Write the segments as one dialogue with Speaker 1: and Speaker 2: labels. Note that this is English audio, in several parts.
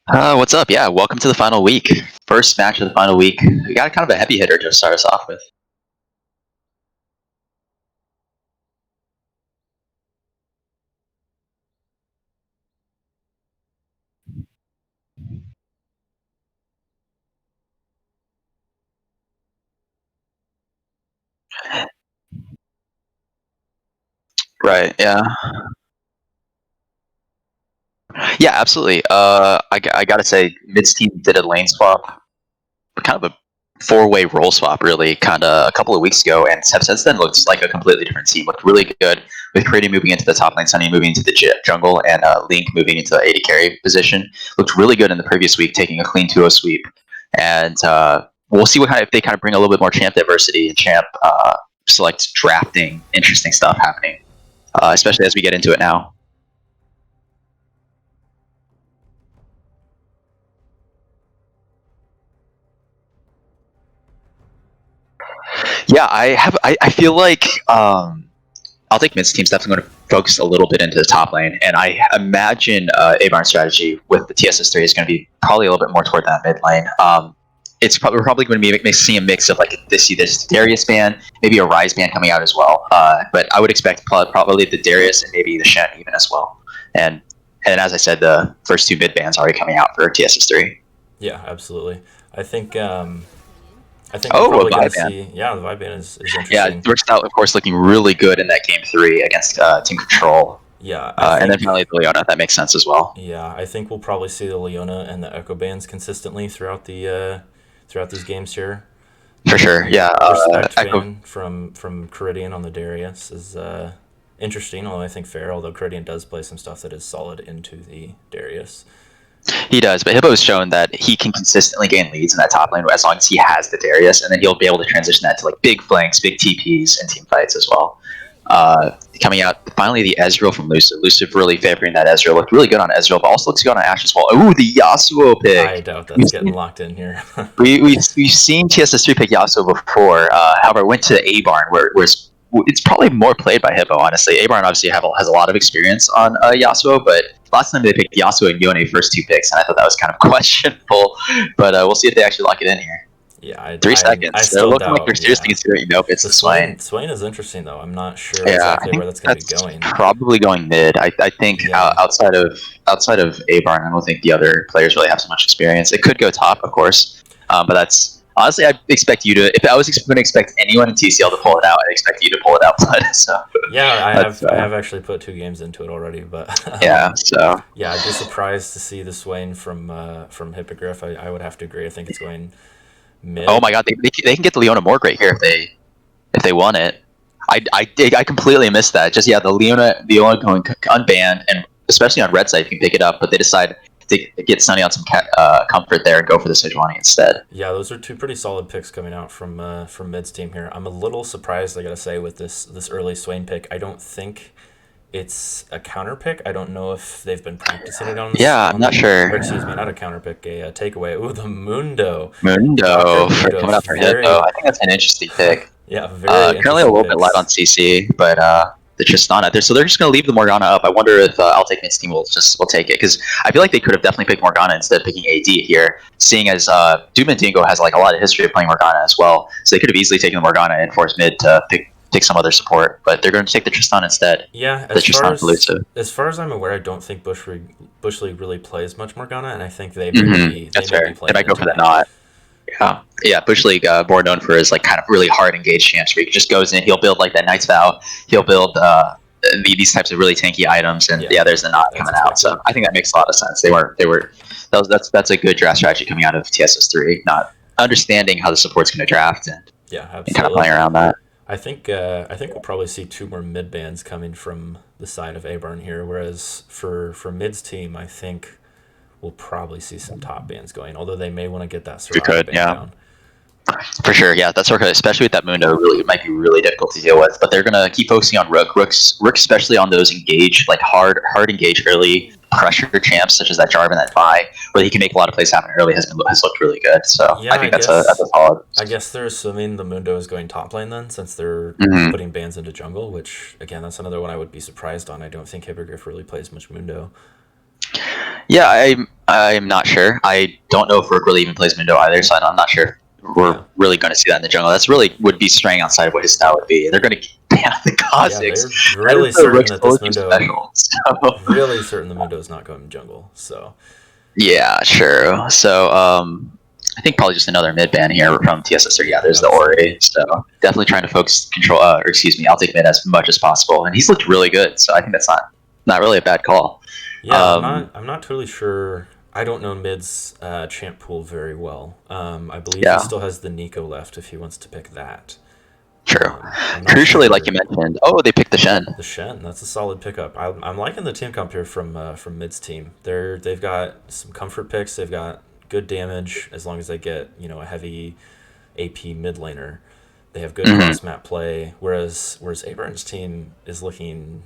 Speaker 1: What's up? Yeah, welcome to the final week. First match of the final week. We got kind of a heavy hitter to start us off with. Right, yeah. Yeah, absolutely. I gotta say, Mid's team did a lane swap, kind of a four-way role swap, really, kind of a couple of weeks ago, and have since then looked like a completely different team. Looked really good with Pretty moving into the top lane, Sunny moving into the jungle, and Link moving into the AD carry position. Looked really good in the previous week, taking a clean 2-0 sweep. And we'll see if they kind of bring a little bit more champ diversity and champ select drafting, interesting stuff happening, especially as we get into it now. Yeah, I feel like I'll take mid's team's definitely going to focus a little bit into the top lane, and I imagine AIBox's strategy with the TSS3 is going to be probably a little bit more toward that mid lane. We're probably going to be seeing a mix of like this Darius ban, maybe a Rise ban coming out as well. But I would expect probably the Darius and maybe the Shen even as well. And as I said, the first 2 mid bans already coming out for TSS3.
Speaker 2: Yeah, absolutely. I think we're
Speaker 1: Oh, a
Speaker 2: probably going
Speaker 1: Vibe
Speaker 2: to
Speaker 1: ban.
Speaker 2: see. Yeah, the vibe ban is
Speaker 1: Yeah,
Speaker 2: interesting.
Speaker 1: Rich Stout, of course, looking really good in that game 3 against Team Control.
Speaker 2: Yeah,
Speaker 1: And then finally the Leona. That makes sense as well.
Speaker 2: Yeah, I think we'll probably see the Leona and the Echo bans consistently throughout these games here.
Speaker 1: For sure, yeah.
Speaker 2: Respect
Speaker 1: Echo,
Speaker 2: ban from Caridian on the Darius is interesting, although I think fair, although Caridian does play some stuff that is solid into the Darius.
Speaker 1: he does, but Hippo's shown that he can consistently gain leads in that top lane as long as he has the Darius, and then he'll be able to transition that to like big flanks, big TPs, and team fights as well. Coming out, finally the Ezreal from Lucid. Lucid really favoring that Ezreal. Looked really good on Ezreal, but also looks good on Ashe as well. Ooh, the Yasuo pick.
Speaker 2: I doubt that's getting locked in here.
Speaker 1: We've seen TSS3 pick Yasuo before. However, it went to A-Barn, where it's probably more played by Hippo, honestly. A-Barn obviously has a lot of experience on Yasuo, but last time they picked Yasuo and Yone first 2 picks, and I thought that was kind of questionable. But we'll see if they actually lock it in here.
Speaker 2: Yeah,
Speaker 1: 3 seconds.
Speaker 2: I
Speaker 1: They're
Speaker 2: still
Speaker 1: looking like
Speaker 2: doubt.
Speaker 1: they're seriously considering, nope, it's the Swain.
Speaker 2: Swain is interesting though. I'm not sure
Speaker 1: Yeah, I
Speaker 2: exactly
Speaker 1: think
Speaker 2: where that's going to be
Speaker 1: that's
Speaker 2: going.
Speaker 1: probably going mid. I think
Speaker 2: Yeah.
Speaker 1: outside of A-Barn, I don't think the other players really have so much experience. It could go top, of course, but that's honestly, I'd expect you to. If I was going to expect anyone in TCL to pull it out, I'd expect you to pull it out, Blood. So
Speaker 2: Yeah, I have actually put 2 games into it already, but
Speaker 1: yeah. So
Speaker 2: yeah, I'd be surprised to see the Swain from Hippogriff. I would have to agree. I think it's going mid.
Speaker 1: oh my god, they can get the Leona Morgrate here if they want it. I completely missed that. Just the Leona going unbanned, and especially on red side you can pick it up, but they decide to get Sunny on some comfort there and go for the Sejuani instead.
Speaker 2: Yeah, those are 2 pretty solid picks coming out from mid's team here. I'm a little surprised, I gotta say, with this early Swain pick. I don't think it's a counter pick. I don't know if they've been practicing it on this.
Speaker 1: Yeah, I'm not sure.
Speaker 2: Or, excuse me, not a counter pick, a takeaway. Ooh, the Mundo.
Speaker 1: Mundo coming out for Hippo. I think that's an interesting pick.
Speaker 2: Yeah, very
Speaker 1: currently a little bit light on CC, but the Tristana there, so they're just going to leave the Morgana up. I wonder if I'll take Mid's team will take it, because I feel like they could have definitely picked Morgana instead of picking AD here, seeing as Doom and Dingo has like a lot of history of playing Morgana as well, so they could have easily taken the Morgana and forced Mid to pick some other support, but they're going to take the Tristan instead.
Speaker 2: Yeah, as far as I'm aware, I don't think Bush League really plays much Morgana, and I think they may be playing.
Speaker 1: They might go for that not. Yeah, Bush League, more known for his like kind of really hard engaged champs, where he just goes in, he'll build like that Knight's Vow, he'll build these types of really tanky items, and there's the knot coming out. So I think that makes a lot of sense. That's a good draft strategy coming out of TSS3, not understanding how the support's going to draft and kind of playing around that.
Speaker 2: I think we'll probably see 2 more mid bans coming from the side of A-Barn here, whereas for mid's team, I think we'll probably see some top bans going, although they may want to get that Soraka ban down.
Speaker 1: For sure, yeah, that's okay. Especially with that Mundo, it might be really difficult to deal with. But they're gonna keep focusing on Rook, especially on those hard engage early pressure champs such as that Jarvan, that Vi, where he can make a lot of plays happen early. Has looked really good. So I think that's a solid.
Speaker 2: I guess they're assuming the Mundo is going top lane then, since they're putting bans into jungle. Which again, that's another one I would be surprised on. I don't think Hippogriff really plays much Mundo.
Speaker 1: Yeah, I'm not sure. I don't know if Rook really even plays Mundo either, so I'm not sure we're really going to see that in the jungle. That's really would be straying outside of what his style would be. They're going to ban the Kha'Zix.
Speaker 2: Yeah, they're really certain that this Mundo. Really certain the Mundo is not going to jungle. So.
Speaker 1: Yeah, sure. So I think probably just another mid ban here from TSS3. Yeah, there's the Ori. So definitely trying to focus control. I'll take mid as much as possible, and he's looked really good. So I think that's not really a bad call.
Speaker 2: Yeah, I'm not totally sure. I don't know Mid's champ pool very well. I believe he still has the Nico left if he wants to pick that.
Speaker 1: True. Crucially, like you mentioned, they picked the Shen.
Speaker 2: The Shen, that's a solid pickup. I'm liking the team comp here from Mid's team. They've got some comfort picks. They've got good damage as long as they get a heavy AP mid laner. They have good cross map play. Whereas A-Barn's team is looking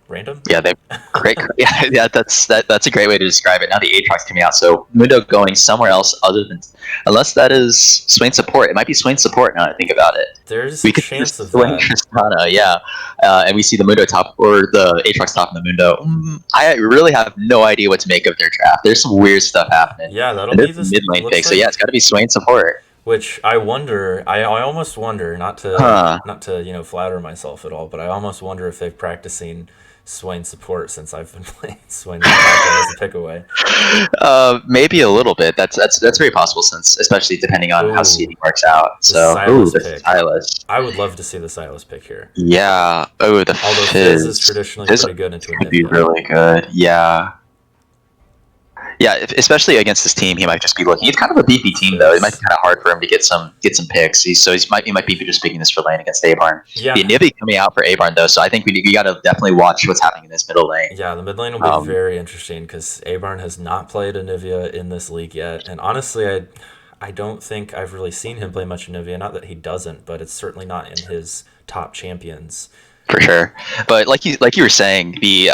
Speaker 2: Random?
Speaker 1: Yeah, they great. Yeah, that's that's a great way to describe it. Now the Aatrox coming out, so Mundo going somewhere else other than, unless that is Swain support. It might be Swain support now that I think about it.
Speaker 2: There's a
Speaker 1: We could
Speaker 2: chance of
Speaker 1: Swain
Speaker 2: that.
Speaker 1: Tristana, yeah, and we see the Mundo top or the Aatrox top in the Mundo. I really have no idea what to make of their draft. There's some weird stuff happening,
Speaker 2: Yeah, that'll
Speaker 1: and
Speaker 2: be
Speaker 1: there's
Speaker 2: this.
Speaker 1: mid lane
Speaker 2: Looks
Speaker 1: pick. So yeah,
Speaker 2: like,
Speaker 1: it's got to be Swain support.
Speaker 2: which I wonder. I almost wonder,
Speaker 1: Huh.
Speaker 2: not to flatter myself at all, but I almost wonder if they're practicing Swain support since I've been playing Swain as a pick away.
Speaker 1: Maybe a little bit. That's very possible, since especially depending on how
Speaker 2: Ooh,
Speaker 1: seeding works out.
Speaker 2: the
Speaker 1: So,
Speaker 2: Silas
Speaker 1: the
Speaker 2: pick.
Speaker 1: Silas.
Speaker 2: I would love to see the Silas pick here.
Speaker 1: Yeah. The
Speaker 2: Although Fizz is traditionally
Speaker 1: Fizz
Speaker 2: pretty good into
Speaker 1: could be
Speaker 2: Anivia.
Speaker 1: really good. Yeah. Yeah, especially against this team, he might just be looking. He's kind of a beefy team, though. It might be kind of hard for him to get some picks. He might be just picking this for lane against Abarn.
Speaker 2: Yeah.
Speaker 1: The Anivia coming out for Abarn, though, so I think we got to definitely watch what's happening in this middle lane.
Speaker 2: Yeah, the mid lane will be very interesting because Abarn has not played Anivia in this league yet, and honestly, I don't think I've really seen him play much Anivia. Not that he doesn't, but it's certainly not in his top champions.
Speaker 1: For sure, but like you were saying, the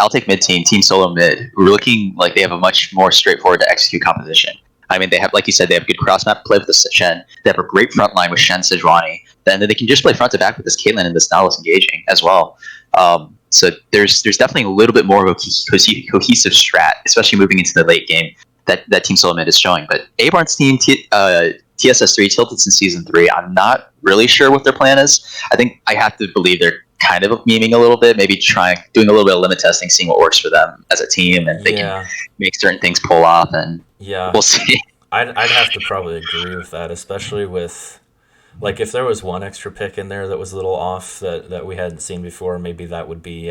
Speaker 1: I'll take mid team solo mid. We're looking like they have a much more straightforward to execute composition. I mean, they have, like you said, they have good cross map play with the Shen. They have a great front line with Shen, Sejuani. Then they can just play front to back with this Caitlyn and this Nautilus engaging as well. So there's definitely a little bit more of a cohesive strat, especially moving into the late game that Team Solo Mid is showing. But Abarn's team, TSS3, tilted since Season 3. I'm not really sure what their plan is. I think I have to believe they're kind of memeing a little bit, maybe doing a little bit of limit testing, seeing what works for them as a team, and they can make certain things pull off, and we'll see.
Speaker 2: I'd have to probably agree with that, especially with, like, if there was one extra pick in there that was a little off that we hadn't seen before, maybe that would be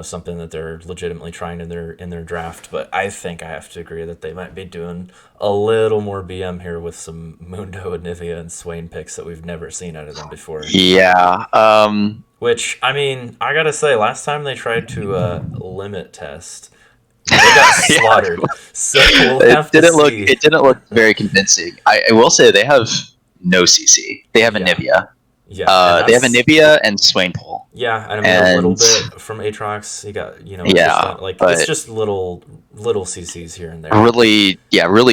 Speaker 2: something that they're legitimately trying in their draft. But I think I have to agree that they might be doing a little more BM here with some Mundo, Anivia, and Swain picks that we've never seen out of them before.
Speaker 1: Yeah.
Speaker 2: Which, I mean, I gotta say, last time they tried to limit test, they got slaughtered. So we'll have to see.
Speaker 1: It didn't look very convincing. I will say they have no CC. They have Anivia.
Speaker 2: Yeah,
Speaker 1: they have Anivia and Swain Pole.
Speaker 2: Yeah, and I mean a little bit from Aatrox. He got it's just little CCs here and there.
Speaker 1: Really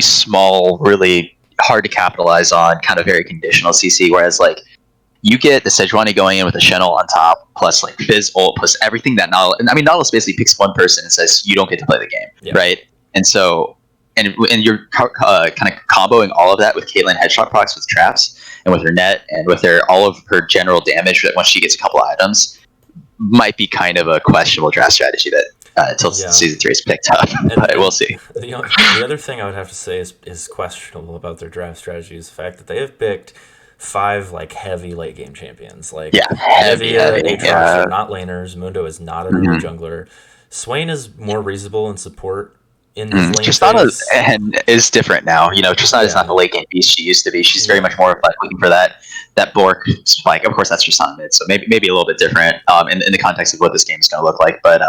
Speaker 1: small, really hard to capitalize on, kind of very conditional CC. Whereas like you get the Sejuani going in with a Channel on top, plus like Fizz ult, plus everything that Nautilus. And I mean Nautilus basically picks one person and says you don't get to play the game, right? And so. And you're kind of comboing all of that with Caitlyn headshot procs with traps and with her net and with all of her general damage that once she gets a couple of items might be kind of a questionable draft strategy that until Season 3 is picked up. But we'll see.
Speaker 2: The other thing I would have to say is questionable about their draft strategy is the fact that they have picked 5 like heavy late game champions. Like Anivia, Aatrox are not laners. Mundo is not an early jungler. Swain is more reasonable in support.
Speaker 1: Tristana is different now. Tristana is not the late game beast she used to be. She's very much more of like looking for that Bork spike. Of course, that's Tristana mid, so maybe a little bit different in the context of what this game is going to look like. But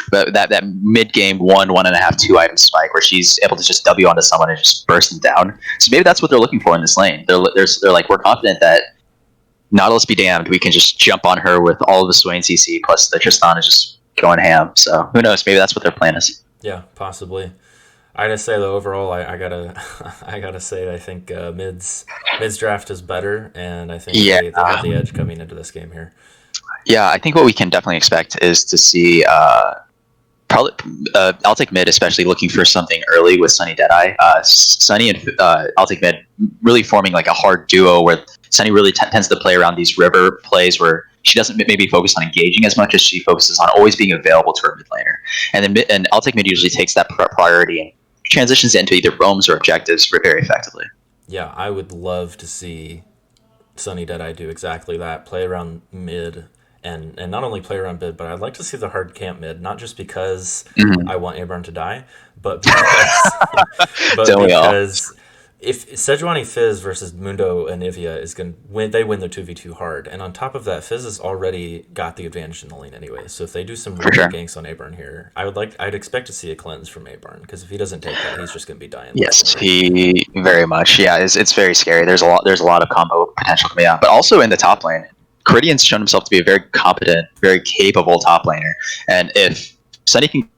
Speaker 1: that mid game 1.5, 2 item spike where she's able to just W onto someone and just burst them down. So maybe that's what they're looking for in this lane. They're like, we're confident that Nautilus be damned, we can just jump on her with all of the Swain CC plus the Tristana just going ham. So who knows? Maybe that's what their plan is.
Speaker 2: Yeah, possibly. I gotta say though, overall, I gotta say I think Mid's draft is better, and I think they have the edge coming into this game here.
Speaker 1: Yeah, I think what we can definitely expect is to see probably I'll take mid, especially looking for something early with Sunny Deadeye. Sunny and I'll take mid really forming like a hard duo where Sunny really tends to play around these river plays where she doesn't maybe focus on engaging as much as she focuses on always being available to her mid laner. And then I'll take mid usually takes that priority and transitions into either roams or objectives very effectively.
Speaker 2: Yeah, I would love to see Sunny Deadeye do exactly that. Play around mid. And not only play around mid, but I'd like to see the hard camp mid, not just because I want Abarn to die, but because if Sejuani Fizz versus Mundo Anivia is going to win, they win the 2v2 hard. And on top of that, Fizz has already got the advantage in the lane anyway. So if they do some really ganks on Abarn here, I'd expect to see a cleanse from Abarn, because if he doesn't take that, he's just going to be dying.
Speaker 1: Yes, he very much. Yeah, it's very scary. There's a lot of combo potential coming out, but also in the top lane. Caridian's shown himself to be a very competent, very capable top laner, and if Sunny can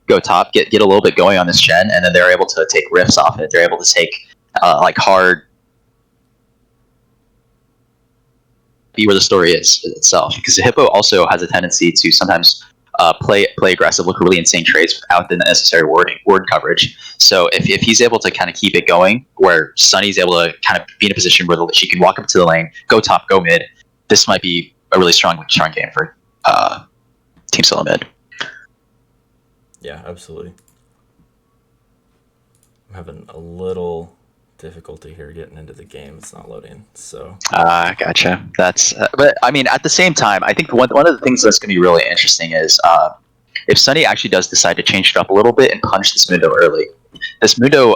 Speaker 1: go top, get a little bit going on this gen, and then they're able to take riffs off it. They're able to take like hard, be where the story is itself. Because the Hippo also has a tendency to sometimes play aggressive, look really insane trades without the necessary word coverage. So if he's able to kind of keep it going, where Sunny's able to kind of be in a position where she can walk up to the lane, go top, go mid, this might be a really strong game for Team Solo mid.
Speaker 2: Yeah, absolutely. I'm having a little difficulty here getting into the game. It's not loading, so.
Speaker 1: Gotcha. That's, but I mean, at the same time, I think one of the things that's going to be really interesting is if Sunny actually does decide to change it up a little bit and punish this Mundo early. This Mundo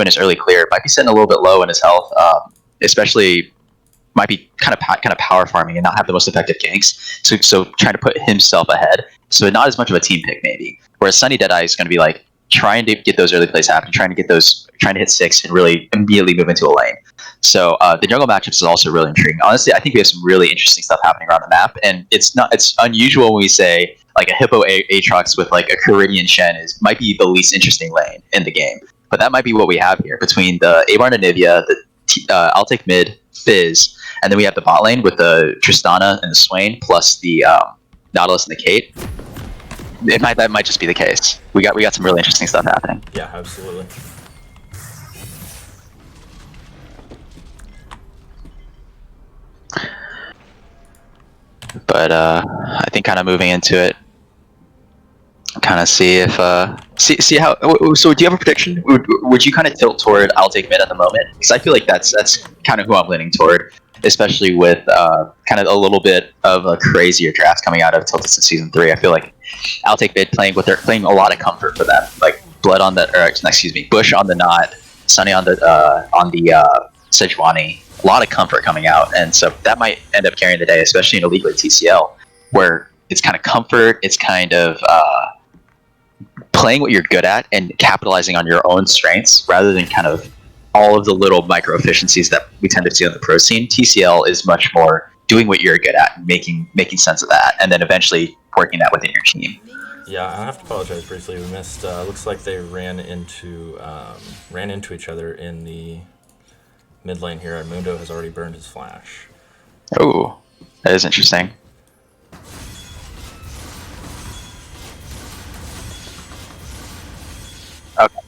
Speaker 1: in his early clear might be sitting a little bit low in his health, especially might be kind of power farming and not have the most effective ganks. So trying to put himself ahead. So not as much of a team pick maybe. Whereas Sunny Deadeye is going to be like trying to get those early plays happening, trying to hit 6 and really immediately move into a lane. So the jungle matchups is also really intriguing. Honestly, I think we have some really interesting stuff happening around the map, and it's unusual when we say like a Hippo Aatrox with like a Caridian Shen might be the least interesting lane in the game. But that might be what we have here between the Blud and Anivia, the I'll take mid, Fizz, and then we have the bot lane with the Tristana and the Swain plus the Nautilus and the Kate. That might just be the case. We got some really interesting stuff happening.
Speaker 2: Yeah, absolutely.
Speaker 1: But I think kind of moving into it, kind of see if see how. So do you have a prediction? Would you kind of tilt toward I'll take mid at the moment? Because I feel like that's kind of who I'm leaning toward, especially with kind of a little bit of a crazier draft coming out of Tilted Season 3. I feel like I'll take mid playing a lot of comfort for them, like Blood on the Bush on the Knot, Sunny on the Sejuani. A lot of comfort coming out, and so that might end up carrying the day, especially in a league like TCL, where it's kind of comfort, it's kind of playing what you're good at and capitalizing on your own strengths rather than kind of all of the little micro efficiencies that we tend to see on the pro scene. TCL is much more doing what you're good at, making sense of that, and then eventually working that within your team.
Speaker 2: Yeah, I have to apologize briefly. We missed. Looks like they ran into each other in the mid lane here, and Mundo has already burned his flash.
Speaker 1: Oh, that is interesting. Okay,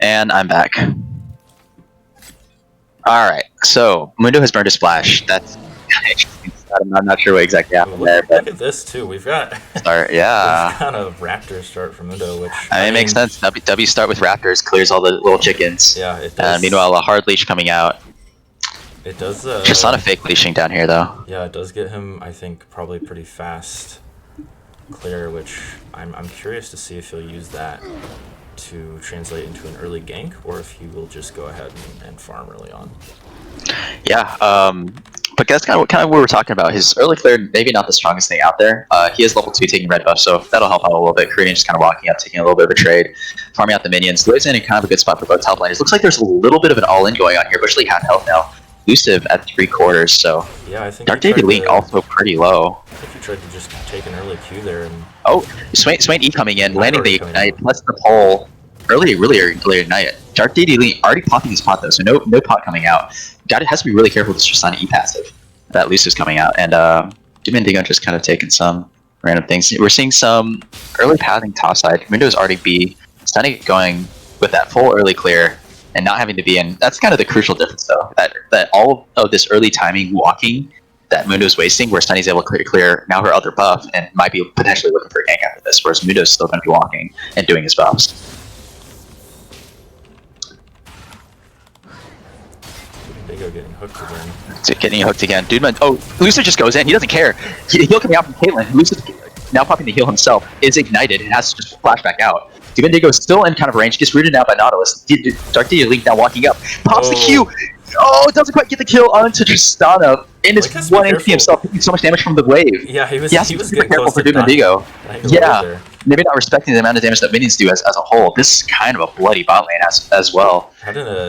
Speaker 1: and I'm back. All right, so Mundo has burned his flash. That's kind of interesting. I'm not sure what exactly happened there. But
Speaker 2: look at this too. We've got
Speaker 1: yeah.
Speaker 2: kind of Raptor start from Mundo, which
Speaker 1: I mean, it makes sense. W start with Raptors, clears all the little chickens.
Speaker 2: Yeah, it does.
Speaker 1: Meanwhile, a hard leash coming out.
Speaker 2: It does.
Speaker 1: Just not a fake leashing down here, though.
Speaker 2: Yeah, it does get him, I think, probably pretty fast clear, which I'm curious to see if he'll use that to translate into an early gank, or if he will just go ahead and farm early on.
Speaker 1: Yeah, but that's kind of what we're talking about. His early clear, maybe not the strongest thing out there. He is level 2 taking red buff, so that'll help out a little bit. Caridian just kind of walking up, taking a little bit of a trade, farming out the minions. Lui's in kind of a good spot for both top laners. Looks like there's a little bit of an all-in going on here. Bush League half health now. Elusive at 3/4, so
Speaker 2: yeah, I think
Speaker 1: Dark David League also pretty low.
Speaker 2: I think he tried to just take an early Q there. And
Speaker 1: oh, Swain E coming in, landing the Ignite, plus the pole. Really early Ignite. Dark David League already popping his pot though, so no pot coming out. Has to be really careful with this Tristana E passive. That Elusive's coming out, and Dimendigo just kind of taking some random things. We're seeing some early pathing top side. Windows already B. Sunny going with that full early clear and not having to be in. That's kind of the crucial difference, though. That all of this early timing walking that Mundo's wasting, where Sunny's able to clear now her other buff and might be potentially looking for a gank after this, whereas Mundo's still going to be walking and doing his buffs.
Speaker 2: Dimendigo getting hooked again.
Speaker 1: Getting hooked again. Dude, man. Oh, Lucifer just goes in. He doesn't care. Heal coming out from Caitlyn. Lucifer now popping the heal himself is ignited and has to just flash back out. Dimendigo is still in kind of range, gets rooted out by Nautilus. Dark David League now walking up. Pops the Q! Oh, doesn't quite get the kill onto Tristana. And it's 1 HP himself, taking so much damage from the wave.
Speaker 2: Yeah, he was
Speaker 1: getting
Speaker 2: super
Speaker 1: careful for
Speaker 2: Dimendigo.
Speaker 1: Yeah. maybe not respecting the amount of damage that minions do as a whole. This is kind of a bloody bot lane as well.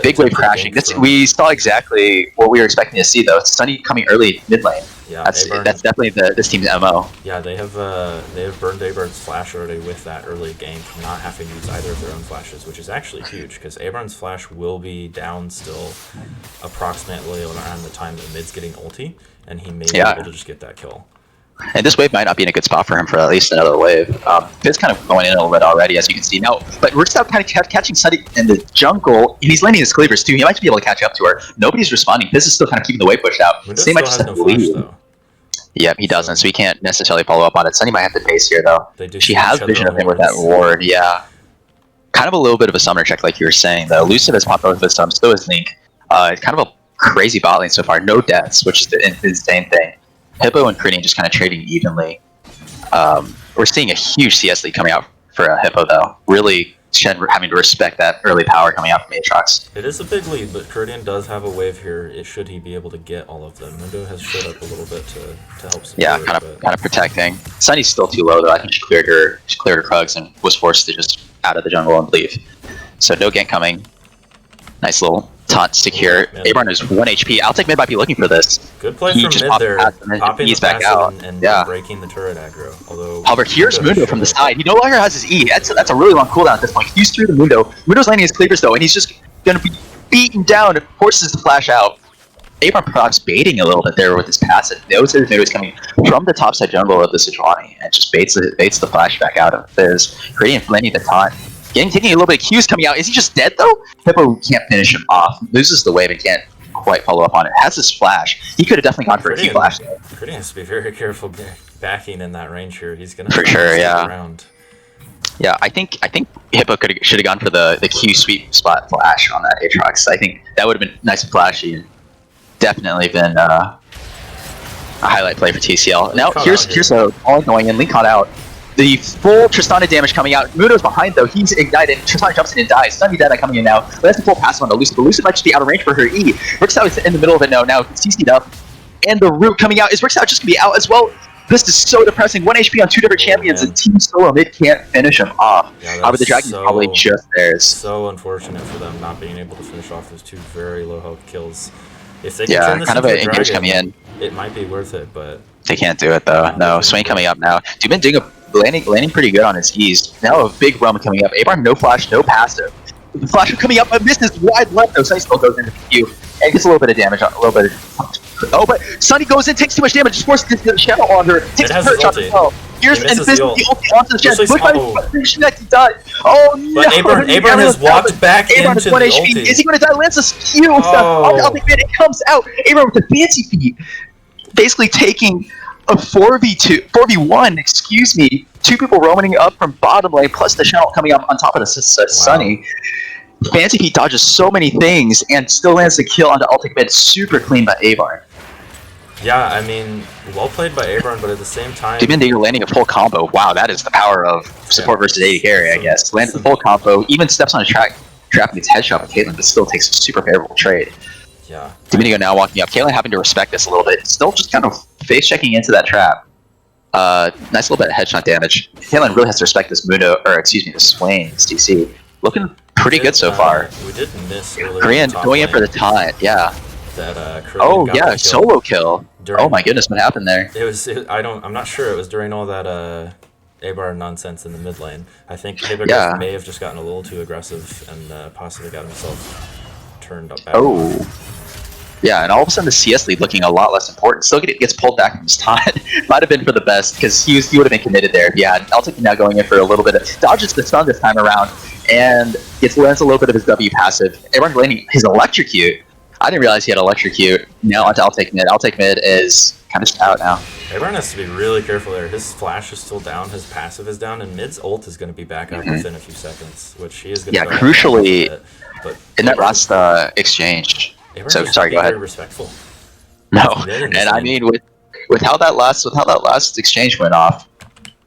Speaker 1: Big wave crashing. We saw exactly what we were expecting to see, though. Sunny coming early mid lane.
Speaker 2: Yeah,
Speaker 1: that's definitely this team's MO.
Speaker 2: Yeah, they have burned Abarn's flash already with that early gank, not having to use either of their own flashes, which is actually huge, because Abarn's flash will be down still approximately around the time that mid's getting ulti, and he may be able to just get that kill.
Speaker 1: And this wave might not be in a good spot for him for at least another wave. Fizz kind of going in a little bit already, as you can see. Now, but Rookstout kind of catching Sunny in the jungle, and he's landing his cleavers too. He might be able to catch up to her. Nobody's responding. Fizz is still kind of keeping the wave pushed out.
Speaker 2: Sunny might just have to lead.
Speaker 1: Yep, he doesn't, so he can't necessarily follow up on it. Sunny might have to pace here, though. She has vision of him with that ward, yeah. Kind of a little bit of a summoner check, like you were saying, though. Elusive has popped up with some, so is Link. It's kind of a crazy bot lane so far. No deaths, which is the insane thing. Hippo and Krinian just kind of trading evenly. We're seeing a huge CS lead coming out for Hippo, though. Really having to respect that early power coming out from Aatrox.
Speaker 2: It is a big lead, but Krinian does have a wave here. Should he be able to get all of them? Mundo has showed up a little bit to help support.
Speaker 1: Yeah, kind of protecting. Sunny's still too low, though. I think she cleared her Krugs and was forced to just out of the jungle and leave. So no gank coming. Nice little taunt secure. Abarn is 1 HP. I'll take mid might be looking for this.
Speaker 2: Good play from mid there. Popping the back out and breaking the turret aggro.
Speaker 1: However, here's Mundo from the side. He no longer has his E. That's a really long cooldown at this point. He's through the Mundo. Mundo's landing his cleavers though, and he's just gonna be beaten down and forces to flash out. Abarn perhaps baiting a little bit there with his passive. Knows that his mid is coming from the top side jungle of the Sejuani and just baits the flash back out of Fizz. Creating landing the taunt. Taking a little bit of Q's coming out. Is he just dead though? Hippo can't finish him off. Loses the wave and can't quite follow up on it. Has his flash. He could have definitely gone for a Q flash.
Speaker 2: Krinian has to be very careful backing in that range here. He's gonna
Speaker 1: for sure, yeah.
Speaker 2: Around.
Speaker 1: Yeah, I think Hippo should have gone for the Q sweep spot flash on that Aatrox. I think that would have been nice and flashy and definitely been a highlight play for TCL. Now here's a all going in. Link caught out. The full Tristana damage coming out. Mundo's behind though. He's ignited. Tristana jumps in and dies. Sunny Dead coming in now. But that's the full passive on Elusive. Elusive might just be out of range for her E. Rookstout is in the middle of it now. Now CC'd up. And the root coming out. Is Rookstout just gonna be out as well? This is so depressing. 1 HP on 2 different champions and Team Solo mid can't finish him off.
Speaker 2: Yeah,
Speaker 1: but the Dragon's probably just theirs.
Speaker 2: So unfortunate for them not being able to finish off those 2 very low health kills. If they can turn this
Speaker 1: kind of
Speaker 2: into
Speaker 1: an engage coming in.
Speaker 2: It might be worth it, but
Speaker 1: they can't do it though. No, Swain coming up now. Dubin doing landing pretty good on his E's. Now a big roam coming up. Abarn no flash, no passive. The flash coming up, but misses wide left though. Sunny still goes into the Q and gets a little bit of damage. But Sunny goes in, takes too much damage, just forces the shadow on her. Takes the hurt shot as well. Here's and misses the ulti onto the shadow. He died. Oh no!
Speaker 2: But Abarn has walked back into the ulti.
Speaker 1: Is he going to die? Lands a Q. I'll think it comes out. Abarn with the fancy feet, basically taking a 4v1, excuse me, 2 people roaming up from bottom lane, plus the shadow coming up on top of the Sunny. Fancy Feet dodges so many things and still lands the kill onto ultimate mid. Super clean by Abarn.
Speaker 2: Yeah, I mean, well played by Abarn, but at the same time...
Speaker 1: Demon Digger landing a full combo. Wow, that is the power of support versus AD carry, I guess. Lands a full combo, even steps on a trap and gets headshot with Caitlyn, but still takes a super favorable trade.
Speaker 2: Yeah.
Speaker 1: Domenico now walking up. Caitlyn having to respect this a little bit. Still just kind of face checking into that trap. Nice little bit of headshot damage. Caitlyn really has to respect this the Swain's DC. Looking pretty good so far.
Speaker 2: We did miss earlier.
Speaker 1: Korean going in for the taunt, yeah.
Speaker 2: That
Speaker 1: solo kill. Oh my goodness, what happened there?
Speaker 2: I'm not sure. It was during all that Abar nonsense in the mid lane. I think Abar may have just gotten a little too aggressive and possibly got himself turned up back.
Speaker 1: Yeah, and all of a sudden the CS lead looking a lot less important. Still gets pulled back from his taunt. Might have been for the best because he would have been committed there. Yeah, Altic now going in for a little bit of dodges the stun this time around and lands a little bit of his W passive. Everyone's landing his electrocute. I didn't realize he had electrocute. Now onto Altic mid. Altic mid is kind of out now.
Speaker 2: Everyone has to be really careful there. His flash is still down, his passive is down, and mid's ult is going to be back up within a few seconds, which he is going to
Speaker 1: crucially, in that last exchange. So sorry, go ahead.
Speaker 2: Very respectful.
Speaker 1: No, and I mean with how that last exchange went off,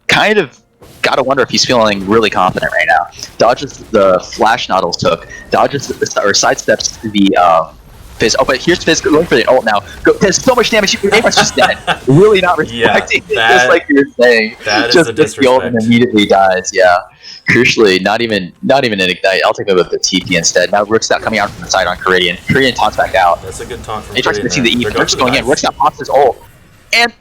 Speaker 1: kind of gotta wonder if he's feeling really confident right now. Dodges the flash Noddles took, dodges or sidesteps the Fizz. Oh, but here's Fizz going for the ult now. There's so much damage. Aim's just dead. Really not respecting it, just like you were saying.
Speaker 2: That is
Speaker 1: just
Speaker 2: a
Speaker 1: gets the ult and immediately dies. Yeah. Crucially, not even an ignite. I'll take it with the TP instead. Now Rook's not coming out from the side on Caridian. Caridian taunts back out.
Speaker 2: That's a good taunt from
Speaker 1: Aatrox missing the E.
Speaker 2: They're
Speaker 1: Rook's going in. Rook's now pops his ult. And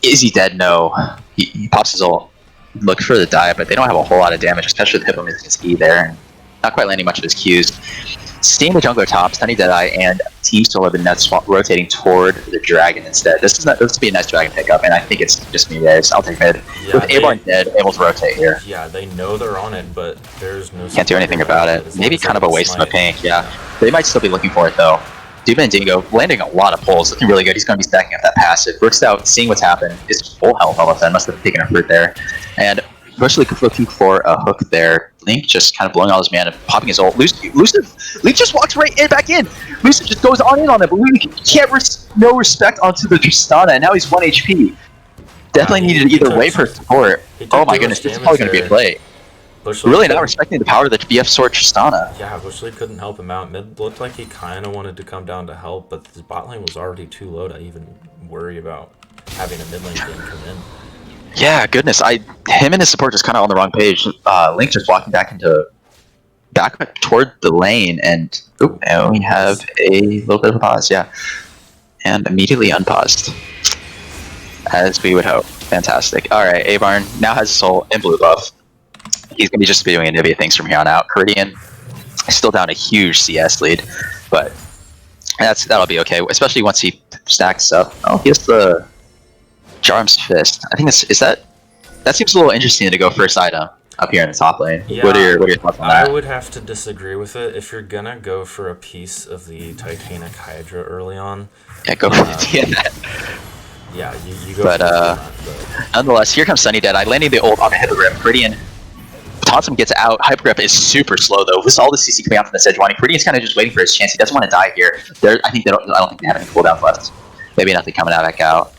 Speaker 1: is he dead? No. He pops his ult. Look for the dive, but they don't have a whole lot of damage, especially with Hippo missing his E there. And not quite landing much of his Qs. Staying the jungler top, Sunny Deadeye, and TCL have been rotating toward the dragon instead. This would be a nice dragon pickup, and I think it's just me guys. I'll take mid.
Speaker 2: Yeah,
Speaker 1: with AIBox dead, able to rotate here.
Speaker 2: Yeah, they know they're on it, but there's no...
Speaker 1: Can't do anything about it. Maybe kind of a waste of a pink, yeah. They might still be looking for it, though. Blud and Dingo landing a lot of pulls, looking really good. He's going to be stacking up that passive. Rook's out, seeing what's happened. Is full health all of a sudden. Must have taken a fruit there. And Bushly looking for a hook there. Link just kind of blowing all his mana, popping his ult. Link just walks right back in. Lucid just goes on in on it, but Link can't no respect onto the Tristana, and now he's 1 HP. Definitely needed either way for support. Oh my goodness, this is probably going to be a play. Really not respecting the power of the BF Sword Tristana.
Speaker 2: Yeah, Bushley couldn't help him out. Mid looked like he kind of wanted to come down to help, but his bot lane was already too low to even worry about having a mid lane game come in.
Speaker 1: Yeah, goodness, him and his support just kind of on the wrong page. Link just walking back toward the lane, and we have a little bit of a pause, yeah. And immediately unpaused. As we would hope. Fantastic. Alright, A-Barn now has his ult in blue buff. He's going to be just doing Anivia things from here on out. Caridian is still down a huge CS lead, but that'll be okay, especially once he stacks up. Oh, he has the Jarm's Fist. I think that seems a little interesting to go first item up here in the top lane.
Speaker 2: Yeah,
Speaker 1: what are your thoughts on that?
Speaker 2: I would have to disagree with it. If you're gonna go for a piece of the Titanic Hydra early on,
Speaker 1: yeah, go for it.
Speaker 2: Yeah, you go.
Speaker 1: But nonetheless, here comes Sunny Deadeye landing the ult on the Hippogriff. Caridian taunts him, gets out. Hippogriff is super slow though. With all the CC coming out from the Sejuani, Caridian's kind of just waiting for his chance. He doesn't want to die here. I don't think they have any cooldowns left. Maybe nothing coming out back out.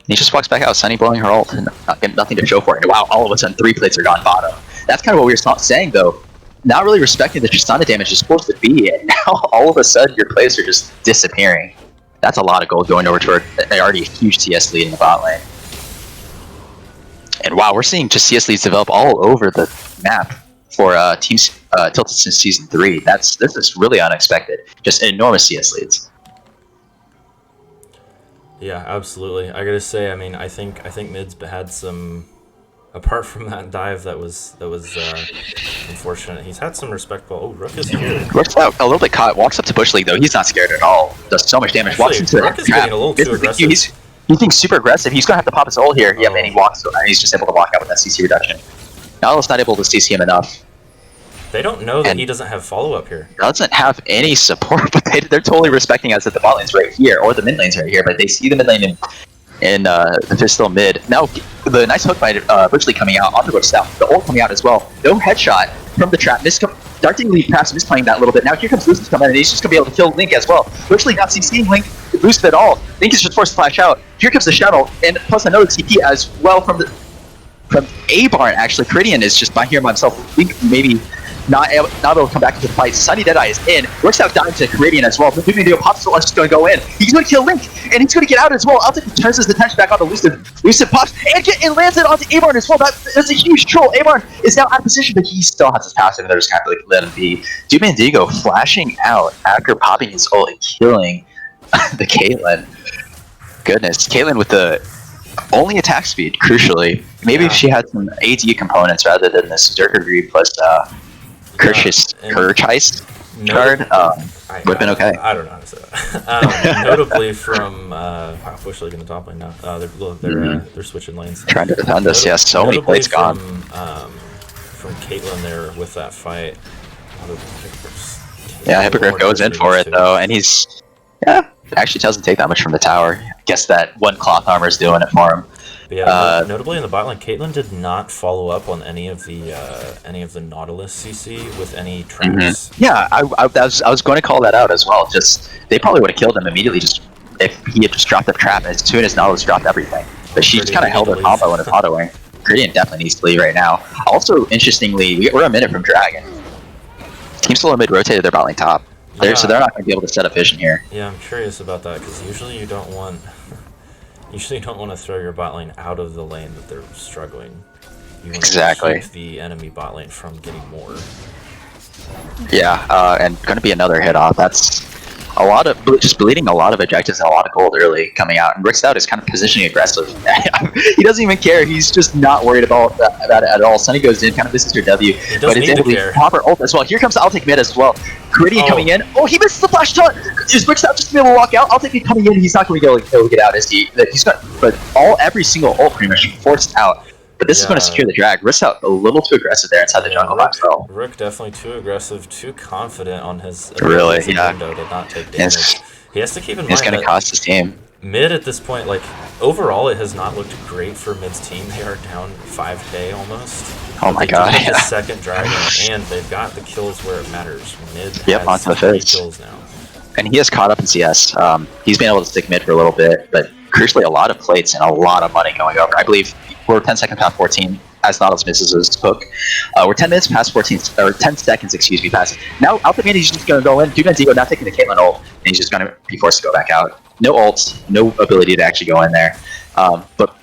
Speaker 1: He just walks back out, Sunny blowing her ult, and nothing to show for it. Wow, all of a sudden 3 plates are gone bottom. That's kind of what we were saying though. Not really respecting the Tristana damage is supposed to be, and now all of a sudden your plays are just disappearing. That's a lot of gold going over toward already a huge CS lead in the bot lane. And wow, we're seeing just CS leads develop all over the map for teams Tilted since Season 3. This is really unexpected. Just enormous CS leads.
Speaker 2: Yeah, absolutely. I gotta say, I mean, I think mid's had some, apart from that dive that was unfortunate. He's had some respectful. Oh, Rook is here.
Speaker 1: Rook's out a little bit caught. Walks up to Bush League though. He's not scared at all. Does so much damage.
Speaker 2: Actually,
Speaker 1: walks into
Speaker 2: Rook is getting a little too aggressive.
Speaker 1: He thinks super aggressive. He's gonna have to pop his ult here. Yeah, and he walks. And he's just able to walk out with that CC reduction. Nihil's not able to CC him enough.
Speaker 2: They don't know that he doesn't have follow-up here.
Speaker 1: Doesn't have any support, but they're totally respecting us that the bot lane's right here, or the mid lane's right here, but they see the mid lane in the Fizz still mid. Now, the nice hook by Butchley coming out, on the road south, the ult coming out as well. No headshot from the trap. Dartingly perhaps misplaying that a little bit. Now here comes Lucius coming in, and he's just going to be able to kill Link as well. Butchley not CCing Link boost at all. Link is just forced to flash out. Here comes the shuttle, and plus another TP as well from A-Barn, actually. Caridian is just by here by himself. Link maybe not able to come back into the fight. Sunny Deadeye is in. Works out dying to Caridian as well. The video pops, so just going to go in. He's going to kill Link, and he's going to get out as well. Altic turns his attention back onto Lucid. Lucid pops, and lands it onto A-Barn as well. That's a huge troll. A-Barn is now out of position, but he still has his passive, and they're just kind of like, let him be. Dumandigo flashing out after popping his ult and killing the Caitlyn. Goodness, Caitlyn with the only attack speed, crucially. Maybe if she had some AD components rather than this Zerker Greed plus Kirchheist card, would have been okay.
Speaker 2: I don't know how to say that. Notably from Bush League in the top lane now. They're switching lanes.
Speaker 1: Trying to defend us, yes. So many plates gone.
Speaker 2: From Caitlyn there with that fight.
Speaker 1: Yeah, Hippogriff goes in for it though, and he's actually doesn't take that much from the tower. I guess that one cloth armor is doing it for him.
Speaker 2: But yeah, notably in the bot lane, Caitlyn did not follow up on any of the Nautilus CC with any traps.
Speaker 1: Yeah, I was going to call that out as well. Just they probably would have killed him immediately just if he had just dropped the trap as soon as Nautilus dropped everything. But she just kind of held her combo in his auto-wing. Caridian definitely needs to leave right now. Also, interestingly, we're a minute from Dragon. Team Solo mid rotated their bot lane top. So they're not going to be able to set up vision here.
Speaker 2: Yeah, I'm curious about that because usually you don't want to throw your bot lane out of the lane that they're struggling. You want to keep the enemy bot lane from getting more.
Speaker 1: Yeah, and going to be another hit off. That's a lot of just bleeding a lot of objectives and a lot of gold early coming out. And Rick Stout is kind of positioning aggressive. He doesn't even care. He's just not worried about it at all. Sunny goes in, kind of misses your W, but it's able to proper ult as well. Here comes I'll take mid as well. Gritty coming in. Oh, he misses the flash taunt. Is Rick Stout just gonna be able to walk out? I'll take it coming in. He's not going to be able to get out, is he? He's got, but every single ult pretty much forced out. But this is going to secure the drag. Rick's out a little too aggressive there inside the jungle box, though.
Speaker 2: Rick definitely too aggressive, too confident on his
Speaker 1: window
Speaker 2: to not take damage. He has to keep in mind
Speaker 1: it's going to cost his team.
Speaker 2: Mid at this point, like overall, it has not looked great for Mid's team. They are down 5k almost.
Speaker 1: Oh my god!
Speaker 2: The second dragon, and they've got the kills where it matters. Mid
Speaker 1: has
Speaker 2: onto 3 kills now,
Speaker 1: and he has caught up in CS. He's been able to stick mid for a little bit, but crucially, a lot of plates and a lot of money going over. I believe we're 10 seconds past 14 as Nautilus misses his hook. We're 10 minutes past 14, or 10 seconds, excuse me, past. Now, out the mid, he's just going to go in. Blud and AIBox not taking the Caitlyn ult, and he's just going to be forced to go back out. No ults, no ability to actually go in there. But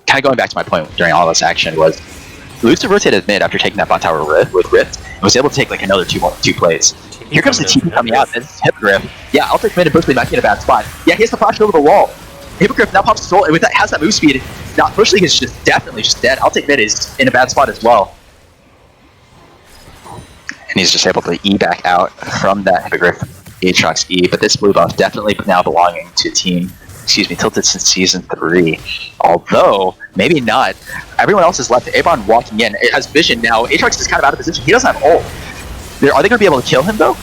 Speaker 1: kind of going back to my point during all this action was, Lucifer rotated mid after taking that bot tower with Rift, and was able to take like another two plays. Here comes the TP coming out. This is Hippogriff. Yeah, I'll take mid and Bushleague might be in a bad spot. Yeah, he has to flash over the wall. Hippogriff now pops his ult, and with that has that move speed. Now Bushleague is just definitely just dead. I'll take mid is in a bad spot as well. And he's just able to E back out from that Hippogriff Aatrox E, but this blue buff definitely now belonging to Tilted since Season 3. Although, maybe not. Everyone else is left. AIBox walking in. It has vision now. Aatrox is kind of out of position. He doesn't have ult. Are they going to be able to kill him, though?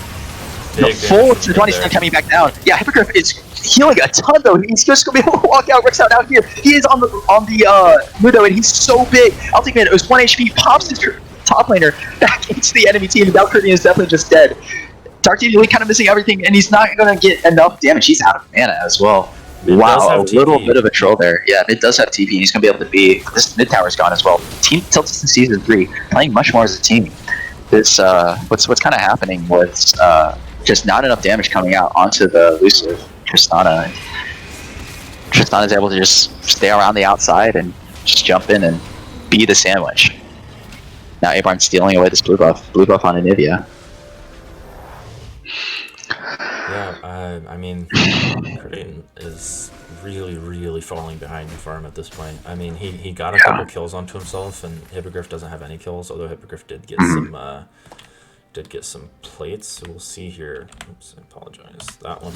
Speaker 1: The full 20% coming back down. Yeah, Hippogriff is healing a ton, though. He's just going to be able to walk out. Rick's out here. He is on the Mudo, and he's so big. I'll take it. It was 1 HP. Pops his top laner back into the enemy team. Valkyrie is definitely just dead. Dark Team kind of missing everything, and he's not going to get enough damage. He's out of mana as well. Wow, a little bit of a troll there. Yeah, it does have TP, and he's going to be able to be... This mid tower's gone as well. Team Tilted in Season 3, playing much more as a team. This, what's kind of happening was just not enough damage coming out onto the elusive Tristana. Tristana's able to just stay around the outside and just jump in and be the sandwich. Now AIBox stealing away this blue buff on Anivia.
Speaker 2: Yeah, I mean, Creighton is really falling behind in farm at this point. I mean, he got a couple kills onto himself, and Hippogriff doesn't have any kills, although Hippogriff did get some plates. So we'll see here. Oops, I apologize. That one.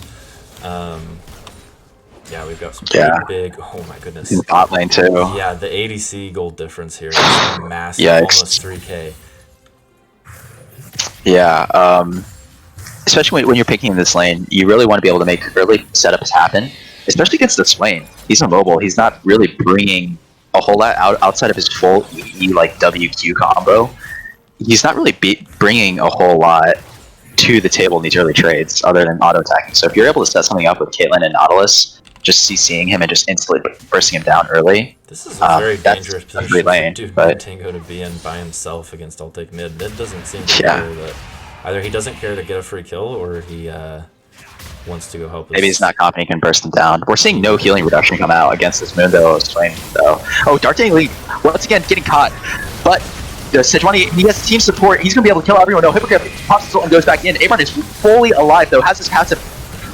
Speaker 2: Yeah, we've got some pretty big. Oh my goodness.
Speaker 1: In bot lane too.
Speaker 2: Yeah, the ADC gold difference here is massive. Almost 3k.
Speaker 1: Yeah. Especially when you're picking this lane, you really want to be able to make early setups happen, especially against the Swain. He's immobile. He's not really bringing a whole lot outside of his full EE like WQ combo. He's not really bringing a whole lot to the table in these early trades other than auto attacking. So if you're able to set something up with Caitlyn and Nautilus, just CCing him and just instantly bursting him down early.
Speaker 2: This is a very dangerous position for Tango to be in by himself against I'll take mid. Mid doesn't seem to care that either he doesn't care to get a free kill or he wants to go help.
Speaker 1: Maybe he's not confident he can burst him down. We're seeing no healing reduction come out against this Mundo Swain though. Oh, Darting League once again getting caught, but Sejuani, he has team support. He's going to be able to kill everyone. No, Hippogriff pops his ult and goes back in. AIBox is fully alive, though, has his passive.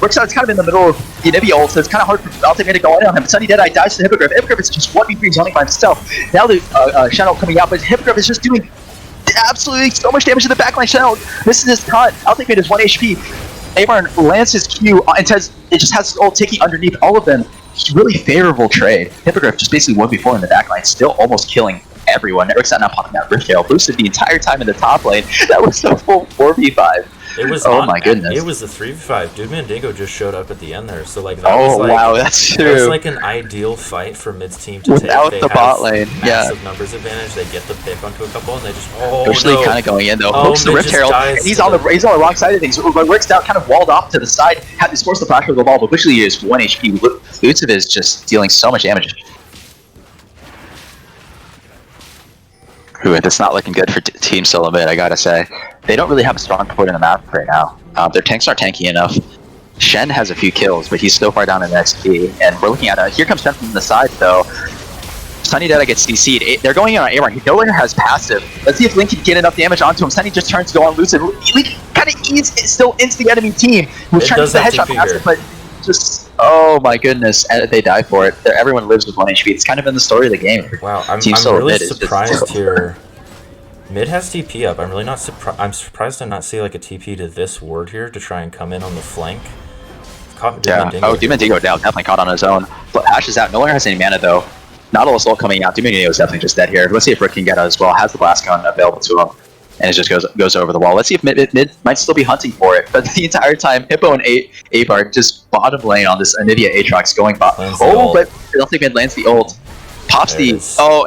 Speaker 1: Works out, it's kind of in the middle of the Anivia ult, so it's kind of hard for I'll take to go in on him. But Sunny Deadeye dies to Hippogriff. Hippogriff is just 1v3 zoning by himself. Now the Shadow coming out, but Hippogriff is just doing absolutely so much damage to the backline Shadow. This is his cut. I'll take is 1 HP. AIBox lands his Q, and it just has his ult ticking underneath all of them. It's really favorable trade. Hippogriff just basically 1v4 in the backline, still almost killing everyone. Eric's not popping that Rift Tail, boosted the entire time in the top lane. That was the full 4v5.
Speaker 2: It was my goodness. It was the 3v5. Dude Mandingo just showed up at the end there. So like that
Speaker 1: was
Speaker 2: like,
Speaker 1: wow, that's true.
Speaker 2: It was like an ideal fight for Mid's team to
Speaker 1: without
Speaker 2: take.
Speaker 1: The bot lane.
Speaker 2: Massive numbers advantage. They get the pick onto a couple and they just
Speaker 1: Bushleague kind of going in though. Hooks the Rift Herald and he's on the wrong side of things. But Rick's out kind of walled off to the side, had to force the flash with the ball, but Bushleague is 1 HP. Lutsev is just dealing so much damage. Ooh, that's not looking good for Team Solo Mid, I gotta say. They don't really have a strong point in the map right now. Their tanks aren't tanky enough. Shen has a few kills, but he's so far down in XP. And we're looking at here comes Shen from the side, though. Sunny Data gets CC'd. They're going in on A-Run. No one has passive. Let's see if Link can get enough damage onto him. Sunny just turns to go on Lucid. Link kind of still into the enemy team. He was trying to use the headshot passive, but just, oh my goodness. And they die for it. Everyone lives with 1 HP. It's kind of been the story of the game.
Speaker 2: Wow, I'm really surprised here. Mid has TP up. I'm really not surprised. I'm surprised to not see like a TP to this ward here to try and come in on the flank. Caught
Speaker 1: Oh, Dumandigo definitely caught on his own. But Ash is out. No longer has any mana though. Not a soul coming out. Dumandigo is definitely just dead here. Let's see if Rick can get out as well. Has the blast gun available to him, and it just goes over the wall. Let's see if mid might still be hunting for it. But the entire time, Hippo and AIBox just bottom lane on this Anivia Aatrox going bot. Oh, but I don't think mid lands the ult. Pops the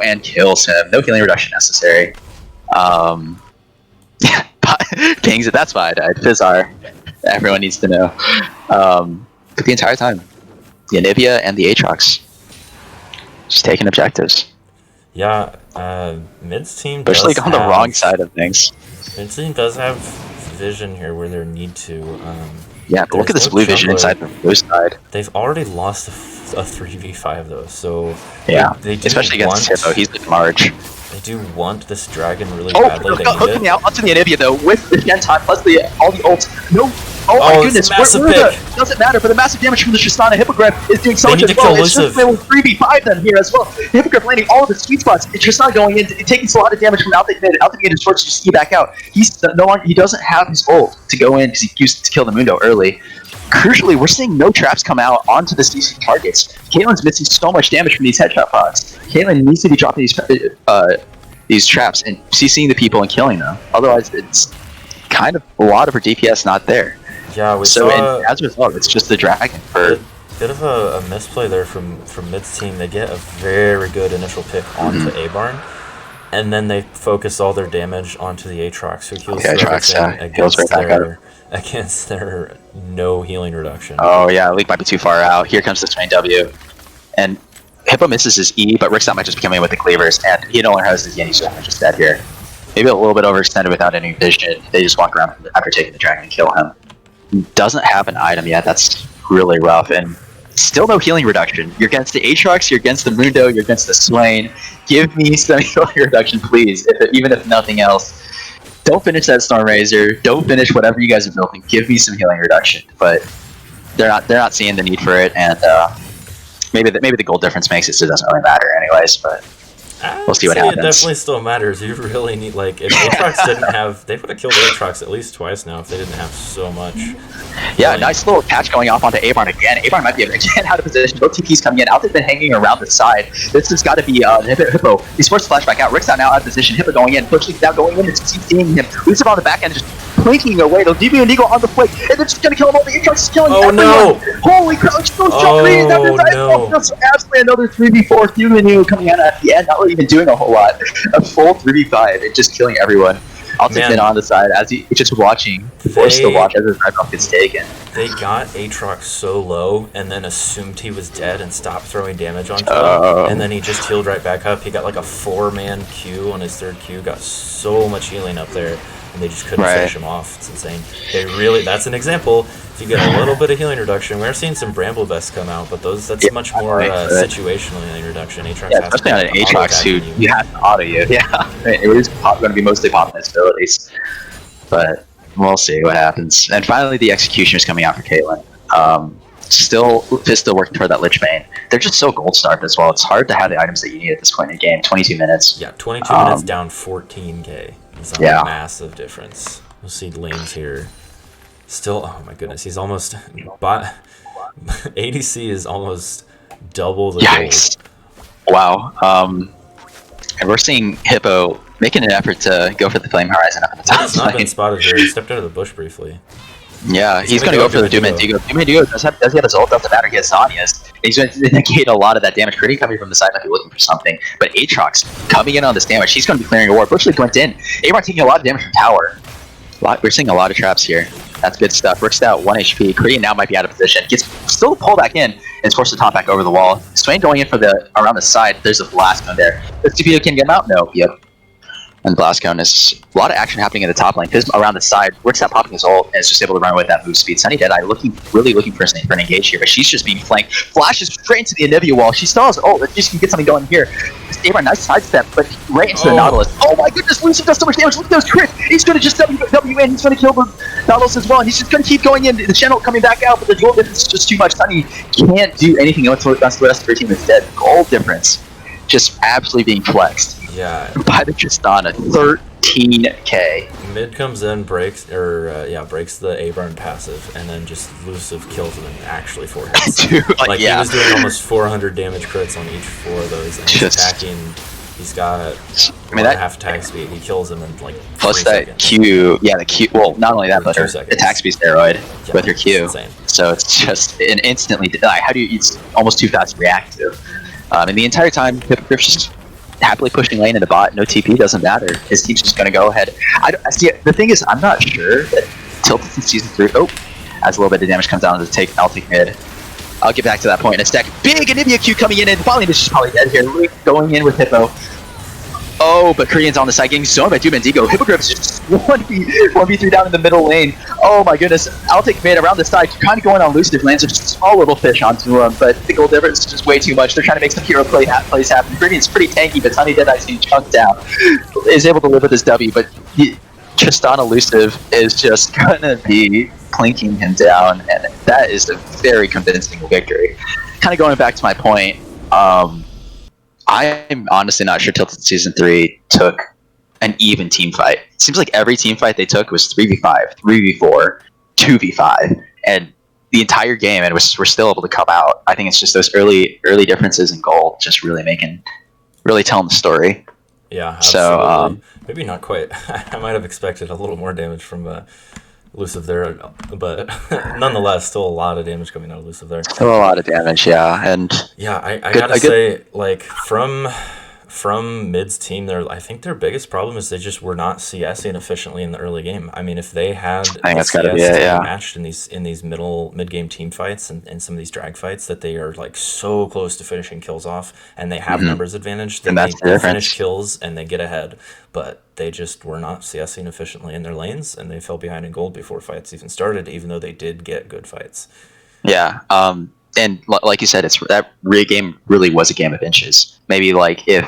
Speaker 1: and kills him. No healing reduction necessary. Pings it. That's why I died. Fizzar. Everyone needs to know. But the entire time, the Anivia and the Aatrox just taking objectives.
Speaker 2: Yeah, Mid's team
Speaker 1: especially on the wrong side of things.
Speaker 2: Mid's team does have vision here where they need to.
Speaker 1: Yeah, but look at this blue vision inside the blue side.
Speaker 2: They've already lost a 3v5 though, so
Speaker 1: yeah,
Speaker 2: they do
Speaker 1: especially against Hippo. He's like Marge.
Speaker 2: They do want this dragon really badly.
Speaker 1: Oh, hooking out onto the Anivia though with the Gen time plus all the ults. No. Oh my goodness, doesn't matter, but the massive damage from the Tristana Hippogriff is doing so much as well. It's just 3v5 then here as well. The Hippogriff landing all of the sweet spots. Tristana going in, taking a lot of damage from out the mid. Out the mid is forced to just ski back out. He's no longer, he doesn't have his ult to go in because he used to kill the Mundo early. Crucially, we're seeing no traps come out onto the CC targets. Caitlyn's missing so much damage from these headshot pods. Caitlyn needs to be dropping these traps and CCing the people and killing them. Otherwise, it's kind of a lot of her DPS not there.
Speaker 2: Yeah,
Speaker 1: as a result, it's just the dragon.
Speaker 2: For bit of a misplay there from Mid's team. They get a very good initial pick onto A-Barn, and then they focus all their damage onto the Aatrox, who heals against their no healing reduction.
Speaker 1: Oh yeah, Leak might be too far out. Here comes the Swain W, and Hippo misses his E, but Rickstop might just be coming in with the cleavers, and he no longer has his Yen. He's just dead here. Maybe a little bit overextended without any vision. They just walk around after taking the dragon and kill him. Doesn't have an item yet. That's really rough, and still no healing reduction. You're against the Aatrox, you're against the Mundo, you're against the Swain. Give me some healing reduction, please. Even if nothing else, don't finish that Storm Razor. Don't finish whatever you guys are building. Give me some healing reduction. But they're not seeing the need for it, and maybe the gold difference makes it so it doesn't really matter, anyways. But we'll see what happens.
Speaker 2: It definitely still matters. You really need, like, if Aatrox didn't have, they would have killed Aatrox at least twice now if they didn't have so much.
Speaker 1: Yeah, nice little catch going off onto A-Barn again. A-Barn might be again out of position. Both TP's coming in. Alta's been hanging around the side. This has got to be Hippo. He's forced to flash back out. Rick's now out of position. Hippo going in. Pushing down, going in. It's seeing him. Lucifer on the back end, just plinking away. They'll DB and Eagle on the flank. And they're just going to kill him all. The Aatrox is killing everyone.
Speaker 2: No.
Speaker 1: Holy crap. It's so shocking. That's absolutely another 3v4. DB coming out at the end. Not really even doing a whole lot. A full 3v5 and just killing everyone. Alta's been on the side as he's just watching, forced to watch as his red buff gets taken.
Speaker 2: They got Aatrox so low and then assumed he was dead and stopped throwing damage onto him. And then he just healed right back up. He got like a 4-man Q on his third Q, got so much healing up there, and they just couldn't finish him off. It's insane. That's an example. If you get a little bit of healing reduction, we're seeing some Bramble Vests come out, but that's much more situational healing reduction. Aatrox
Speaker 1: especially on an Aatrox who you have to auto you. Yeah, it is going to be mostly popping his abilities, but we'll see what happens. And finally, the execution is coming out for Caitlyn. Still working toward that Lich Bane. They're just so gold starved as well. It's hard to have the items that you need at this point in the game. 22 minutes.
Speaker 2: Yeah, 22 minutes down 14k. It's a massive difference. We'll see lanes here. Still, oh my goodness, he's almost ADC is almost double the
Speaker 1: Yikes. Gold. Wow. And we're seeing Hippo making an effort to go for the Flame Horizon up at the top.
Speaker 2: He's not been spotted here. He stepped out of the bush briefly.
Speaker 1: Yeah, he's going to go for the Dumandigo. Dumandigo does he have his ult? Doesn't matter. He has Zanya's. He's going to negate a lot of that damage. Pretty coming from the side might be looking for something. But Aatrox coming in on this damage. He's going to be clearing a ward. Bushleague went in. A-Bar taking a lot of damage from tower. We're seeing a lot of traps here. That's good stuff. Rick's out 1 HP. Korean now might be out of position. Gets still pulled back in and is forced to top back over the wall. Swain going in for around the side. There's a blast on there. This TP can get him out? No. Yep. And Blastcone is a lot of action happening in the top lane. Because around the side, works out popping his ult and is just able to run with that move speed. Sunny Deadeye really looking for an engage here, but she's just being flanked. Flashes straight into the Anivia wall. She still has ult. Let's just get something going here. Saber, nice sidestep, but right into the Nautilus. Oh my goodness, Lucian does so much damage. Look at those crits. He's going to just W in. He's going to kill the Nautilus as well, and he's just going to keep going in. The channel coming back out, but the duel difference is just too much. Sunny can't do anything else. The rest of her team is dead. Gold difference just absolutely being flexed.
Speaker 2: Yeah.
Speaker 1: By the Tristana, 13k.
Speaker 2: Mid comes in, breaks the A-Burn passive, and then just Luciv kills him in actually 4 hits. Dude, like he was doing almost 400 damage crits on each 4 of those, and he's attacking. He's got half attack speed. He kills him in like
Speaker 1: plus that seconds. Q. Yeah, the Q. Well, not only that, but her attack speed steroid with her Q. Insane. So it's just an instantly. How do you? It's almost too fast to react to. And the entire time, Hippogriff's just happily pushing lane in the bot. No TP, doesn't matter. His team's just going to go ahead. I see. The thing is, I'm not sure that Tilted in Season 3... Oh, as a little bit of damage comes down to I'll take mid. I'll get back to that point in a sec. Big Anivia Q coming in, and the bot lane is just probably dead here. Luke going in with Hippo. Oh, but Korean's on the side getting zoned by Dubendigo. Hippogriff's just 1v3 down in the middle lane. Oh my goodness. I'll take mid around the side. Kind of going on Luciv lands. There's just a small little fish onto him, but the gold difference is just way too much. They're trying to make some hero plays happen. Korean's pretty tanky, but Sunny Deadeye's being chunked down. Is able to live with his W, but Tristana Luciv is just going to be plinking him down, and that is a very convincing victory. Kind of going back to my point, I'm honestly not sure Tilted Season 3 took an even team fight. It seems like every team fight they took was 3v5, 3v4, 2v5, and the entire game, and we're still able to come out. I think it's just those early differences in gold just really telling the story.
Speaker 2: Yeah, absolutely. So, maybe not quite. I might have expected a little more damage from Luciv there, but nonetheless, still a lot of damage coming out of Luciv there.
Speaker 1: Still a lot of damage, yeah. And
Speaker 2: yeah, I gotta say, like, from Mid's team, I think their biggest problem is they just were not CSing efficiently in the early game. I mean, if they had matched in these mid game team fights and some of these drag fights that they are like so close to finishing kills off, and they have numbers advantage, then they finish kills and they get ahead. But they just were not CSing efficiently in their lanes, and they fell behind in gold before fights even started, even though they did get good fights.
Speaker 1: Yeah, and like you said, that game really was a game of inches. Maybe like if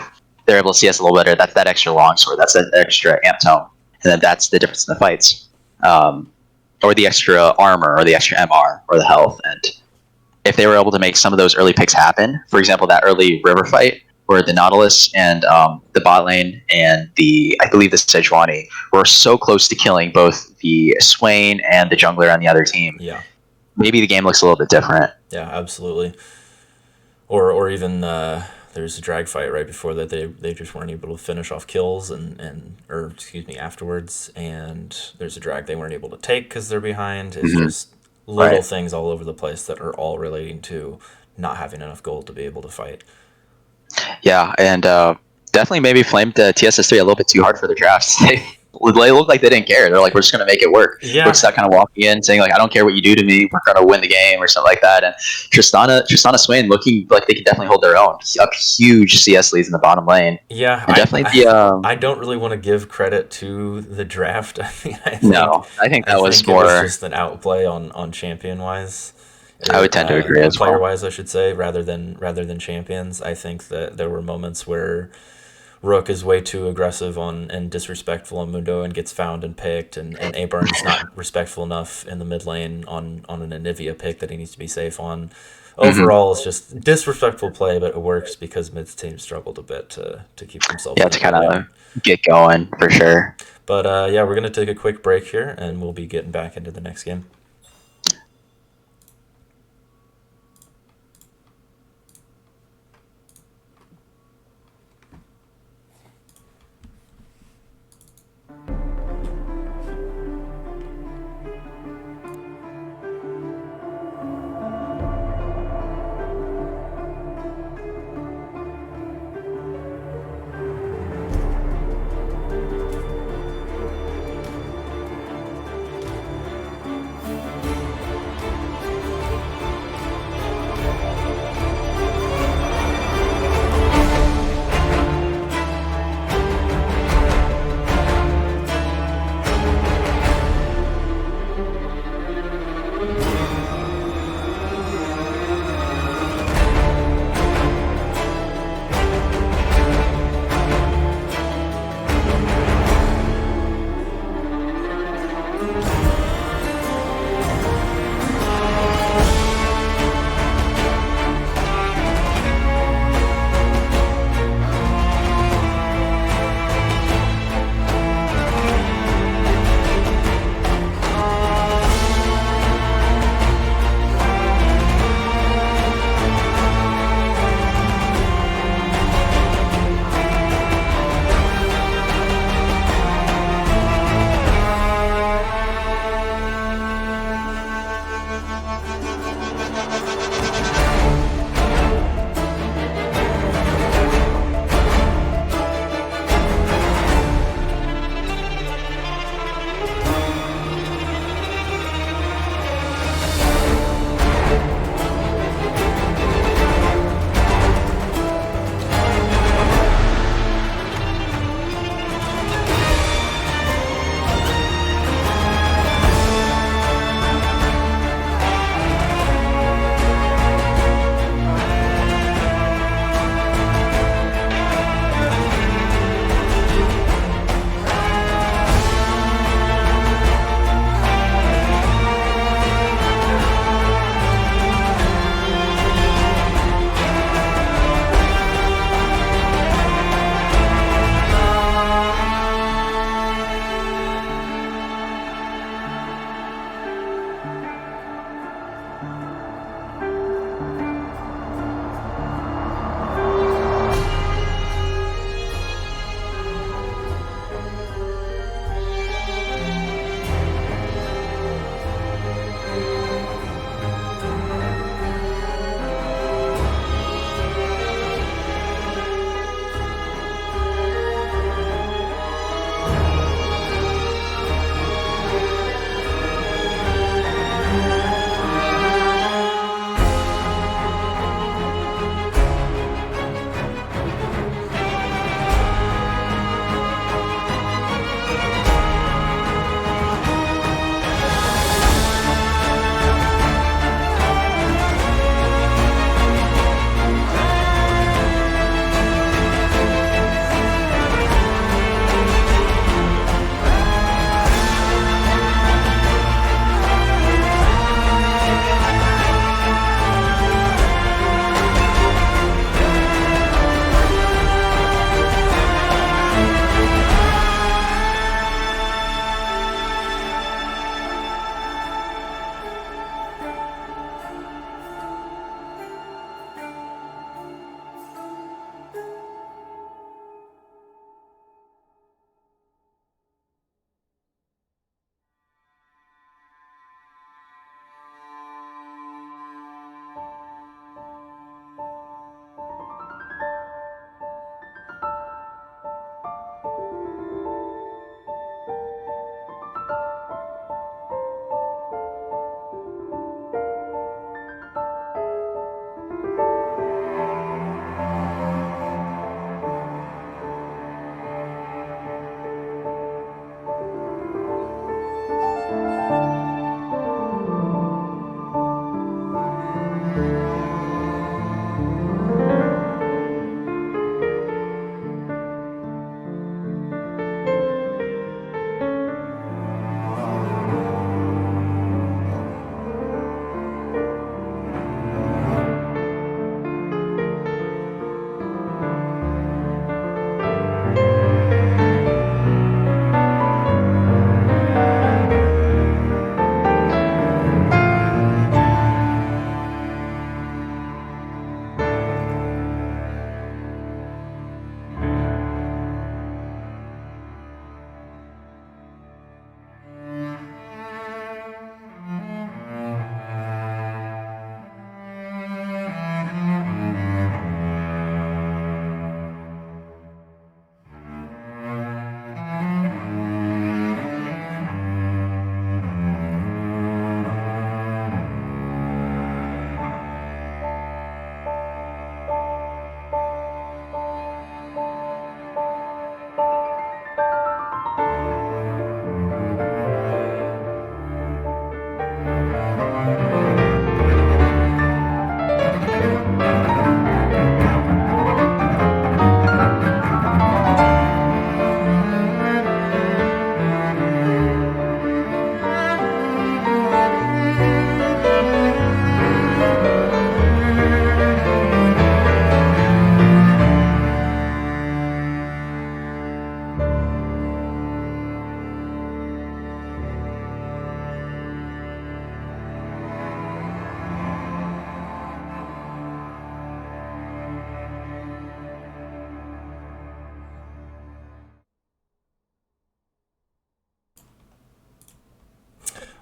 Speaker 1: they're able to CS a little better, that's that extra longsword, that's that extra amp tome, and then that's the difference in the fights, or the extra armor, or the extra MR, or the health. And if they were able to make some of those early picks happen, for example, that early river fight where the Nautilus and the bot lane and I believe the Sejuani were so close to killing both the Swain and the jungler on the other team.
Speaker 2: Yeah.
Speaker 1: Maybe the game looks a little bit different.
Speaker 2: Yeah, absolutely. Or even there's a drag fight right before that they just weren't able to finish off kills afterwards, and there's a drag they weren't able to take because they're behind. It's just little things all over the place that are all relating to not having enough gold to be able to fight.
Speaker 1: Yeah, and definitely maybe flamed TSS3 a little bit too hard for the drafts. They look like they didn't care. They're like, we're just going to make it work. Yeah. We're just kind of walking in saying, like, I don't care what you do to me. We're going to win the game or something like that. And Tristana Swain looking like they can definitely hold their own. Up huge CS leads in the bottom lane.
Speaker 2: Yeah. I don't really want to give credit to the draft. I think that was more... It was just an outplay on champion-wise.
Speaker 1: I would tend to agree as well.
Speaker 2: Player-wise, I should say, rather than champions. I think that there were moments where Rook is way too aggressive and disrespectful on Mundo and gets found and picked, and A-Burn is not respectful enough in the mid lane on an Anivia pick that he needs to be safe on. Overall, it's just disrespectful play, but it works because Mid's team struggled a bit to keep themselves.
Speaker 1: Yeah, to kind of get going, for sure.
Speaker 2: But we're going to take a quick break here, and we'll be getting back into the next game.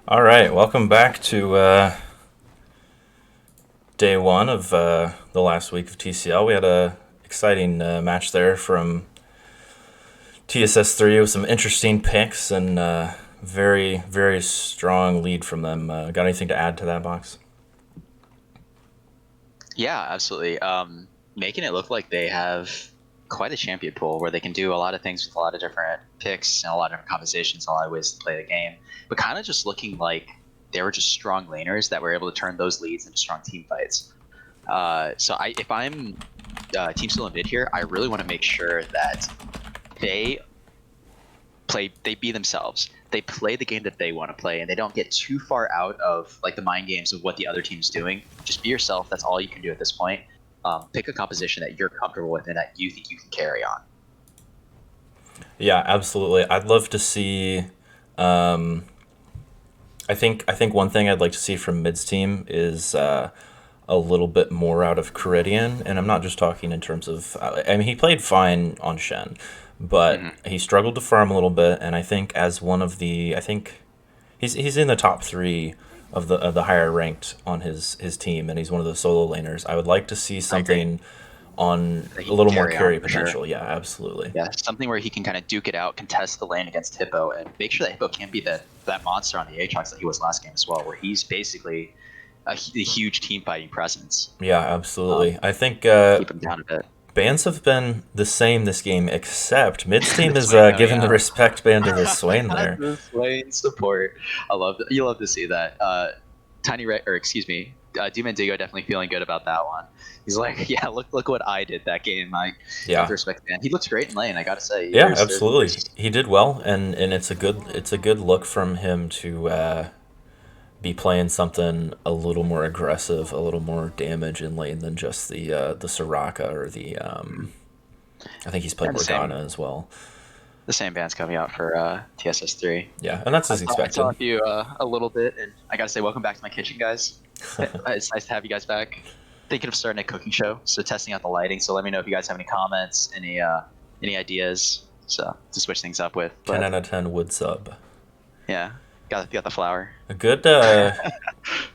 Speaker 2: All right, welcome back to day one of the last week of TCL. We had a exciting match there from TSS3 with some interesting picks and very, very strong lead from them. Got anything to add to that, Box?
Speaker 1: Yeah, absolutely. Making it look like they have quite a champion pool where they can do a lot of things with a lot of different picks and a lot of different conversations, a lot of ways to play the game, but kind of just looking like they were just strong laners that were able to turn those leads into strong team fights. If I'm Team Still in Mid here, I really want to make sure that they they be themselves. They play the game that they want to play, and they don't get too far out of like the mind games of what the other team's doing. Just be yourself. That's all you can do at this point. Pick a composition that you're comfortable with and that you think you can carry on.
Speaker 2: Yeah, absolutely. I'd love to see. I think one thing I'd like to see from Mid's team is a little bit more out of Caridian, and I'm not just talking in terms of. I mean, he played fine on Shen, but he struggled to farm a little bit, and I think as one of the, I think he's in the top three of the higher ranked on his team, and he's one of the solo laners. I would like to see something on
Speaker 1: That he
Speaker 2: a
Speaker 1: can
Speaker 2: little more
Speaker 1: carry on,
Speaker 2: carry
Speaker 1: for sure.
Speaker 2: potential. Yeah, absolutely.
Speaker 1: Yeah, something where he can kind of duke it out, contest the lane against Hippo, and make sure that Hippo can't be that monster on the Aatrox that he was last game as well, where he's basically a huge team fighting presence.
Speaker 2: Yeah, absolutely. I think
Speaker 1: Keep him down a bit.
Speaker 2: bans have been the same this game, except Mid's team
Speaker 1: The
Speaker 2: is
Speaker 1: Swain coming
Speaker 2: given the
Speaker 1: out.
Speaker 2: respect ban to the Swain there.
Speaker 1: The Swain support. You love to see that. Tiny Red, or excuse me, Doom and Digo definitely feeling good about that one. He's like, yeah, look what I did that game. Like,
Speaker 2: Yeah.
Speaker 1: with respect, man, he looks great in lane. I gotta say.
Speaker 2: Yeah,
Speaker 1: There's
Speaker 2: absolutely. He did well, and it's a good look from him to be playing something a little more aggressive, a little more damage in lane than just the Soraka or the I think he's played
Speaker 1: And the same-
Speaker 2: Morgana as well.
Speaker 1: the same band's coming out for TSS3.
Speaker 2: Yeah, and that's as
Speaker 1: I
Speaker 2: expected.
Speaker 1: saw you a little bit, and I gotta say, welcome back to my kitchen, guys. It's nice to have you guys back. Thinking of starting a cooking show, so testing out the lighting. So let me know if you guys have any comments, any ideas, so to switch things up with.
Speaker 2: 10
Speaker 1: But
Speaker 2: out of 10 wood sub.
Speaker 1: yeah, got the flour.
Speaker 2: A good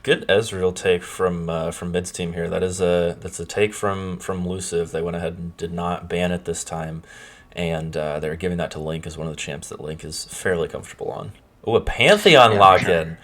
Speaker 2: good Ezreal take from Mid's team here. That's a take from Luciv. They went ahead and did not ban it this time, and they're giving that to Link as one of the champs that Link is fairly comfortable on. Oh, a Pantheon lock-in.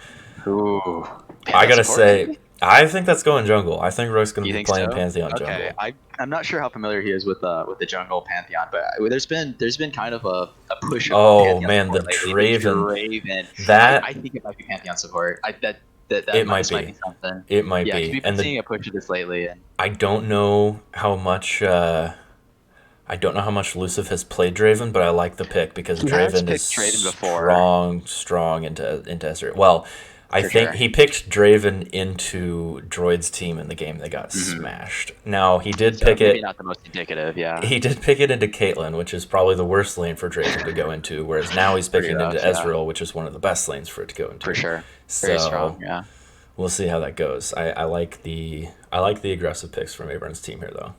Speaker 1: Ooh,
Speaker 2: I gotta say, I think that's going jungle. I think Rook's gonna
Speaker 1: You
Speaker 2: be
Speaker 1: think
Speaker 2: playing
Speaker 1: so?
Speaker 2: Pantheon
Speaker 1: Okay,
Speaker 2: jungle.
Speaker 1: I'm not sure how familiar he is with the jungle Pantheon, but there's been kind of a push.
Speaker 2: Oh,
Speaker 1: Pantheon
Speaker 2: man, the
Speaker 1: support lately.
Speaker 2: Draven. That
Speaker 1: I think it might be Pantheon support. That
Speaker 2: it might
Speaker 1: might
Speaker 2: be.
Speaker 1: be something.
Speaker 2: It might
Speaker 1: Yeah, 'cause
Speaker 2: be.
Speaker 1: we've been
Speaker 2: And
Speaker 1: seeing a push of this lately, and
Speaker 2: I don't know how much. I don't know how much Luciv has played Draven, but I like the pick because
Speaker 1: He has
Speaker 2: Draven
Speaker 1: picked
Speaker 2: is
Speaker 1: Draven before.
Speaker 2: strong into Ezreal. Well, I
Speaker 1: For
Speaker 2: think
Speaker 1: sure.
Speaker 2: he picked Draven into Droid's team in the game that got smashed. Now he did
Speaker 1: So
Speaker 2: pick
Speaker 1: maybe
Speaker 2: it.
Speaker 1: not the most indicative. Yeah.
Speaker 2: He did pick it into Caitlyn, which is probably the worst lane for Draven to go into. Whereas now he's
Speaker 1: Pretty
Speaker 2: picking into
Speaker 1: rough, yeah.
Speaker 2: Ezreal, which is one of the best lanes for it to go into.
Speaker 1: For sure.
Speaker 2: So
Speaker 1: Very strong. Yeah.
Speaker 2: we'll see how that goes. I like the aggressive picks from Abram's team here, though.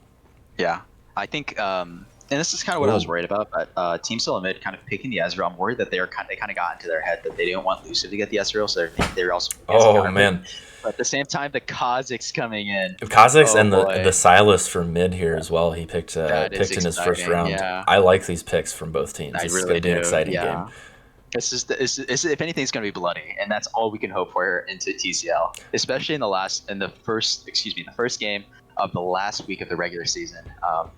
Speaker 1: Yeah. I think, and this is kind of what I was
Speaker 2: Ooh.
Speaker 1: worried about, but Team Still Mid kind of picking the Ezreal. I'm worried that they kind of got into their head that they didn't want Luciv to get the Ezreal, so they're also.
Speaker 2: Oh man.
Speaker 1: But at the same time, the Kha'Zix coming in.
Speaker 2: Kha'Zix
Speaker 1: Oh,
Speaker 2: and
Speaker 1: boy.
Speaker 2: the Silas for mid here as well. He picked
Speaker 1: That is
Speaker 2: picked in his first
Speaker 1: exciting,
Speaker 2: round.
Speaker 1: yeah.
Speaker 2: I like these picks from both teams.
Speaker 1: I
Speaker 2: This is
Speaker 1: really
Speaker 2: going to be an
Speaker 1: do.
Speaker 2: exciting
Speaker 1: Yeah.
Speaker 2: game.
Speaker 1: If anything, it's going to be bloody, and that's all we can hope for into TCL, especially in the first game of the last week of the regular season.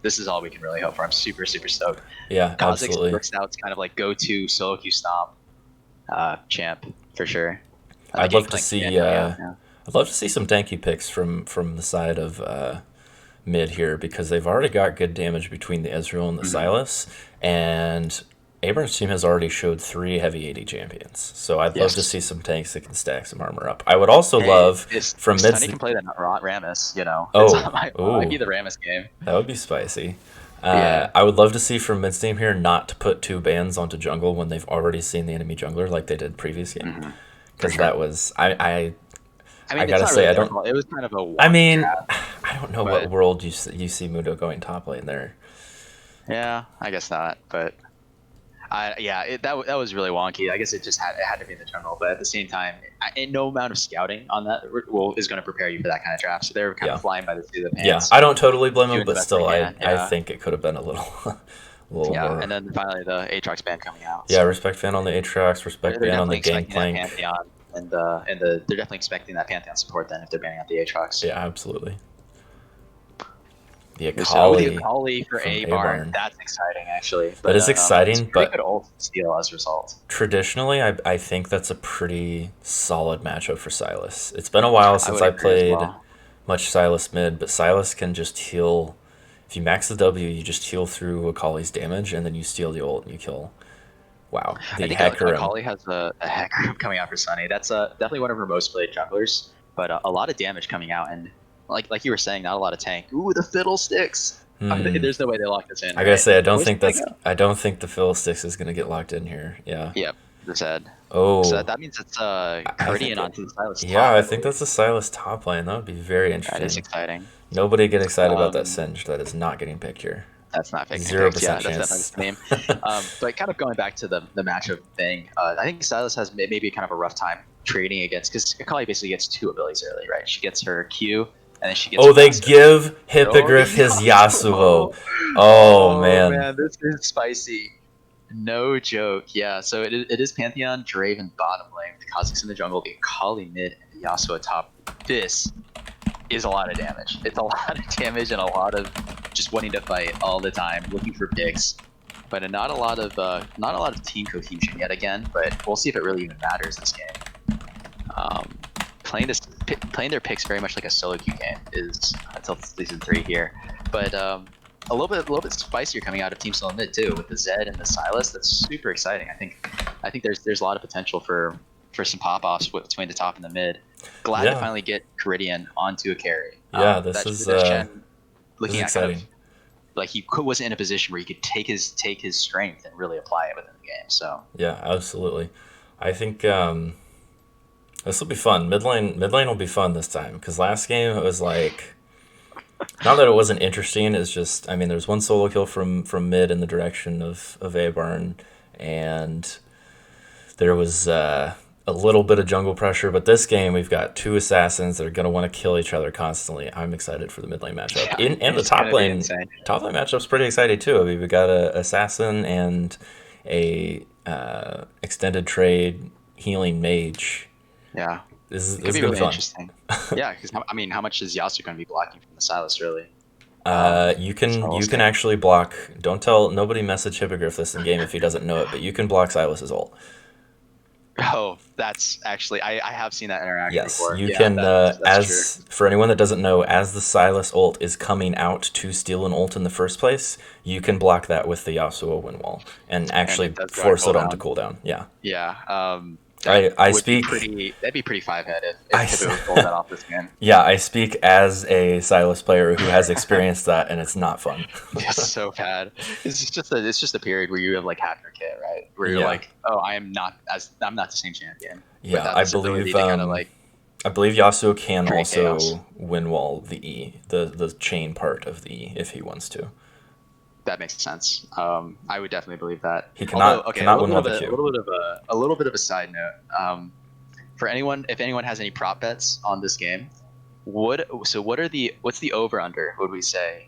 Speaker 1: This is all we can really hope for. I'm super stoked.
Speaker 2: Yeah,
Speaker 1: Kha'Zix
Speaker 2: absolutely.
Speaker 1: works out. It's kind of like go-to solo queue stomp champ for sure.
Speaker 2: I'd love to
Speaker 1: Gangplank
Speaker 2: see.
Speaker 1: champ, yeah.
Speaker 2: I'd love to see some tanky picks from the side of mid here because they've already got good damage between the Ezreal and the Silas, and Abram's team has already showed 3 heavy AD champions. So I'd love to
Speaker 1: Yes.
Speaker 2: see some tanks that can stack some armor up. I would also love from mid.
Speaker 1: Sunny can play that Ramus.
Speaker 2: Oh,
Speaker 1: It might be the Ramus game.
Speaker 2: That would be spicy.
Speaker 1: Yeah.
Speaker 2: I would love to see from mid's team here not to put 2 bans onto jungle when they've already seen the enemy jungler like they did previous game. Because
Speaker 1: sure.
Speaker 2: that was I
Speaker 1: I
Speaker 2: gotta
Speaker 1: it's not
Speaker 2: say,
Speaker 1: really
Speaker 2: I
Speaker 1: their
Speaker 2: don't-
Speaker 1: fault. It was kind of a.
Speaker 2: I mean
Speaker 1: trap.
Speaker 2: I don't know
Speaker 1: But-
Speaker 2: what world you see Mudo going top lane there.
Speaker 1: Yeah, I guess not. But That was really wonky. I guess it had to be in the jungle, but at the same time, no amount of scouting on that is going to prepare you for that kind of draft. So they're kind
Speaker 2: Yeah.
Speaker 1: of flying by the seat of the
Speaker 2: Yeah,
Speaker 1: pants,
Speaker 2: I don't totally blame him,
Speaker 1: doing the
Speaker 2: but
Speaker 1: best
Speaker 2: still,
Speaker 1: they
Speaker 2: I
Speaker 1: can.
Speaker 2: I
Speaker 1: Yeah,
Speaker 2: think it could have been a little a little
Speaker 1: yeah.
Speaker 2: more.
Speaker 1: And then finally the Aatrox ban coming out.
Speaker 2: Yeah,
Speaker 1: So
Speaker 2: respect fan on the Aatrox, respect
Speaker 1: they're
Speaker 2: ban on the
Speaker 1: definitely expecting that
Speaker 2: Gangplank.
Speaker 1: Pantheon, and they're definitely expecting that Pantheon support then if they're banning out the Aatrox.
Speaker 2: Yeah, absolutely. The
Speaker 1: So the
Speaker 2: Akali
Speaker 1: Akali for
Speaker 2: from
Speaker 1: A
Speaker 2: A
Speaker 1: Barn,
Speaker 2: Barn.
Speaker 1: that's exciting actually.
Speaker 2: That
Speaker 1: But
Speaker 2: is
Speaker 1: it's a
Speaker 2: exciting,
Speaker 1: pretty
Speaker 2: but
Speaker 1: good ult steal as a result.
Speaker 2: traditionally, I think that's a pretty solid matchup for Silas. It's been a while
Speaker 1: I
Speaker 2: since
Speaker 1: would
Speaker 2: I
Speaker 1: agree as
Speaker 2: played
Speaker 1: well.
Speaker 2: much Silas mid, but Silas can just heal. If you max the W, you just heal through Akali's damage, and then you steal the ult and you kill. Wow,
Speaker 1: I
Speaker 2: the
Speaker 1: think
Speaker 2: Hecarim.
Speaker 1: Akali has a hack group coming out for Sunny. That's definitely one of her most played junglers, but a lot of damage coming out, and like you were saying, not a lot of tank. Ooh, the fiddlesticks!
Speaker 2: Hmm.
Speaker 1: There's no way they lock this in,
Speaker 2: I gotta
Speaker 1: right?
Speaker 2: say,
Speaker 1: Where's it gonna go?
Speaker 2: I don't think the Fiddlesticks is gonna get locked in here. Yeah.
Speaker 1: Yep, the Zed. So
Speaker 2: Oh,
Speaker 1: that means it's
Speaker 2: I think
Speaker 1: Caridian onto the Silas
Speaker 2: yeah,
Speaker 1: top,
Speaker 2: I
Speaker 1: I
Speaker 2: think
Speaker 1: believe.
Speaker 2: that's a Silas top lane. That would be very
Speaker 1: That is
Speaker 2: interesting.
Speaker 1: exciting.
Speaker 2: Nobody get excited about that
Speaker 1: Um,
Speaker 2: Singed. That is not getting picked here.
Speaker 1: that's not getting
Speaker 2: Zero
Speaker 1: picked. Yeah,
Speaker 2: percent
Speaker 1: that's definitely
Speaker 2: chance.
Speaker 1: the name. But kind of going back to the matchup thing, I think Silas has maybe kind of a rough time trading against because Akali basically gets two abilities early, right? She gets her Q, and then she gets
Speaker 2: Oh,
Speaker 1: her
Speaker 2: they
Speaker 1: passive.
Speaker 2: give
Speaker 1: Oh, the
Speaker 2: Hippogriff his Yasuo.
Speaker 1: Yasuo!
Speaker 2: Oh
Speaker 1: Oh
Speaker 2: man.
Speaker 1: man, this is spicy. No joke. Yeah, so it is Pantheon, Draven bottom lane, the Kha'Zix in the jungle, the Akali mid, and the Yasuo top. This is a lot of damage. It's a lot of damage and a lot of just wanting to fight all the time, looking for picks. But not a lot of team cohesion yet again. But we'll see if it really even matters this game. Um, playing their picks very much like a solo queue game is until season 3 here. But a little bit spicier coming out of Team Solo Mid too with the Zed and the Silas. That's super exciting. I think there's a lot of potential for some pop offs between the top and the mid. Glad to
Speaker 2: Yeah.
Speaker 1: finally get Caridian onto a carry.
Speaker 2: Yeah, this is
Speaker 1: Shen
Speaker 2: this is
Speaker 1: looking at kind of
Speaker 2: exciting.
Speaker 1: like he wasn't in a position where he could take his strength and really apply it within the game. So
Speaker 2: Yeah, absolutely. I think this will be fun. Mid lane will be fun this time because last game it was like not that it wasn't interesting. It's just I mean there's one solo kill from mid in the direction of A Barn, and there was a little bit of jungle pressure. But this game we've got two assassins that are gonna want to kill each other constantly. I'm excited for the mid lane matchup.
Speaker 1: yeah,
Speaker 2: And the
Speaker 1: it's gonna be insane.
Speaker 2: top lane matchup's pretty exciting too. I mean we got a assassin and a extended trade healing mage.
Speaker 1: Yeah,
Speaker 2: This
Speaker 1: it could
Speaker 2: is
Speaker 1: be
Speaker 2: gonna be
Speaker 1: really
Speaker 2: fun.
Speaker 1: interesting. Yeah, because I mean, how much is Yasuo going to be blocking from the Silas really? So we'll
Speaker 2: You
Speaker 1: see.
Speaker 2: can actually block. Don't tell nobody. Message Hippogriff this in game if he doesn't know it, but you can block Silas's ult.
Speaker 1: Oh, that's actually I have seen that interaction
Speaker 2: Yes,
Speaker 1: before.
Speaker 2: you
Speaker 1: Yeah,
Speaker 2: can.
Speaker 1: that's true.
Speaker 2: As for anyone that doesn't know, as the Silas ult is coming out to steal an ult in the first place, you can block that with the Yasuo win wall and
Speaker 1: And
Speaker 2: actually
Speaker 1: it does go on
Speaker 2: force it on to
Speaker 1: cooldown.
Speaker 2: cooldown. Yeah,
Speaker 1: Yeah,
Speaker 2: I
Speaker 1: would be
Speaker 2: speak.
Speaker 1: pretty. That'd be pretty five headed
Speaker 2: I
Speaker 1: if it was pulled that off this game.
Speaker 2: yeah, I speak as a Silas player who has experienced that, and it's not fun.
Speaker 1: It's so bad. It's just a period where you have like half your kit, right? Where you're
Speaker 2: Yeah.
Speaker 1: like, oh, I'm not the same champion.
Speaker 2: Yeah,
Speaker 1: Without
Speaker 2: I
Speaker 1: this ability
Speaker 2: believe.
Speaker 1: to kind of like
Speaker 2: I believe Yasuo can
Speaker 1: create
Speaker 2: also
Speaker 1: chaos.
Speaker 2: win wall the E, the chain part of the E, if he wants to.
Speaker 1: That makes sense. I would definitely believe that.
Speaker 2: He
Speaker 1: Although, okay,
Speaker 2: cannot win wall the
Speaker 1: a
Speaker 2: Q.
Speaker 1: little bit of a side note. For anyone, if anyone has any prop bets on this game, what's the over under? Would we say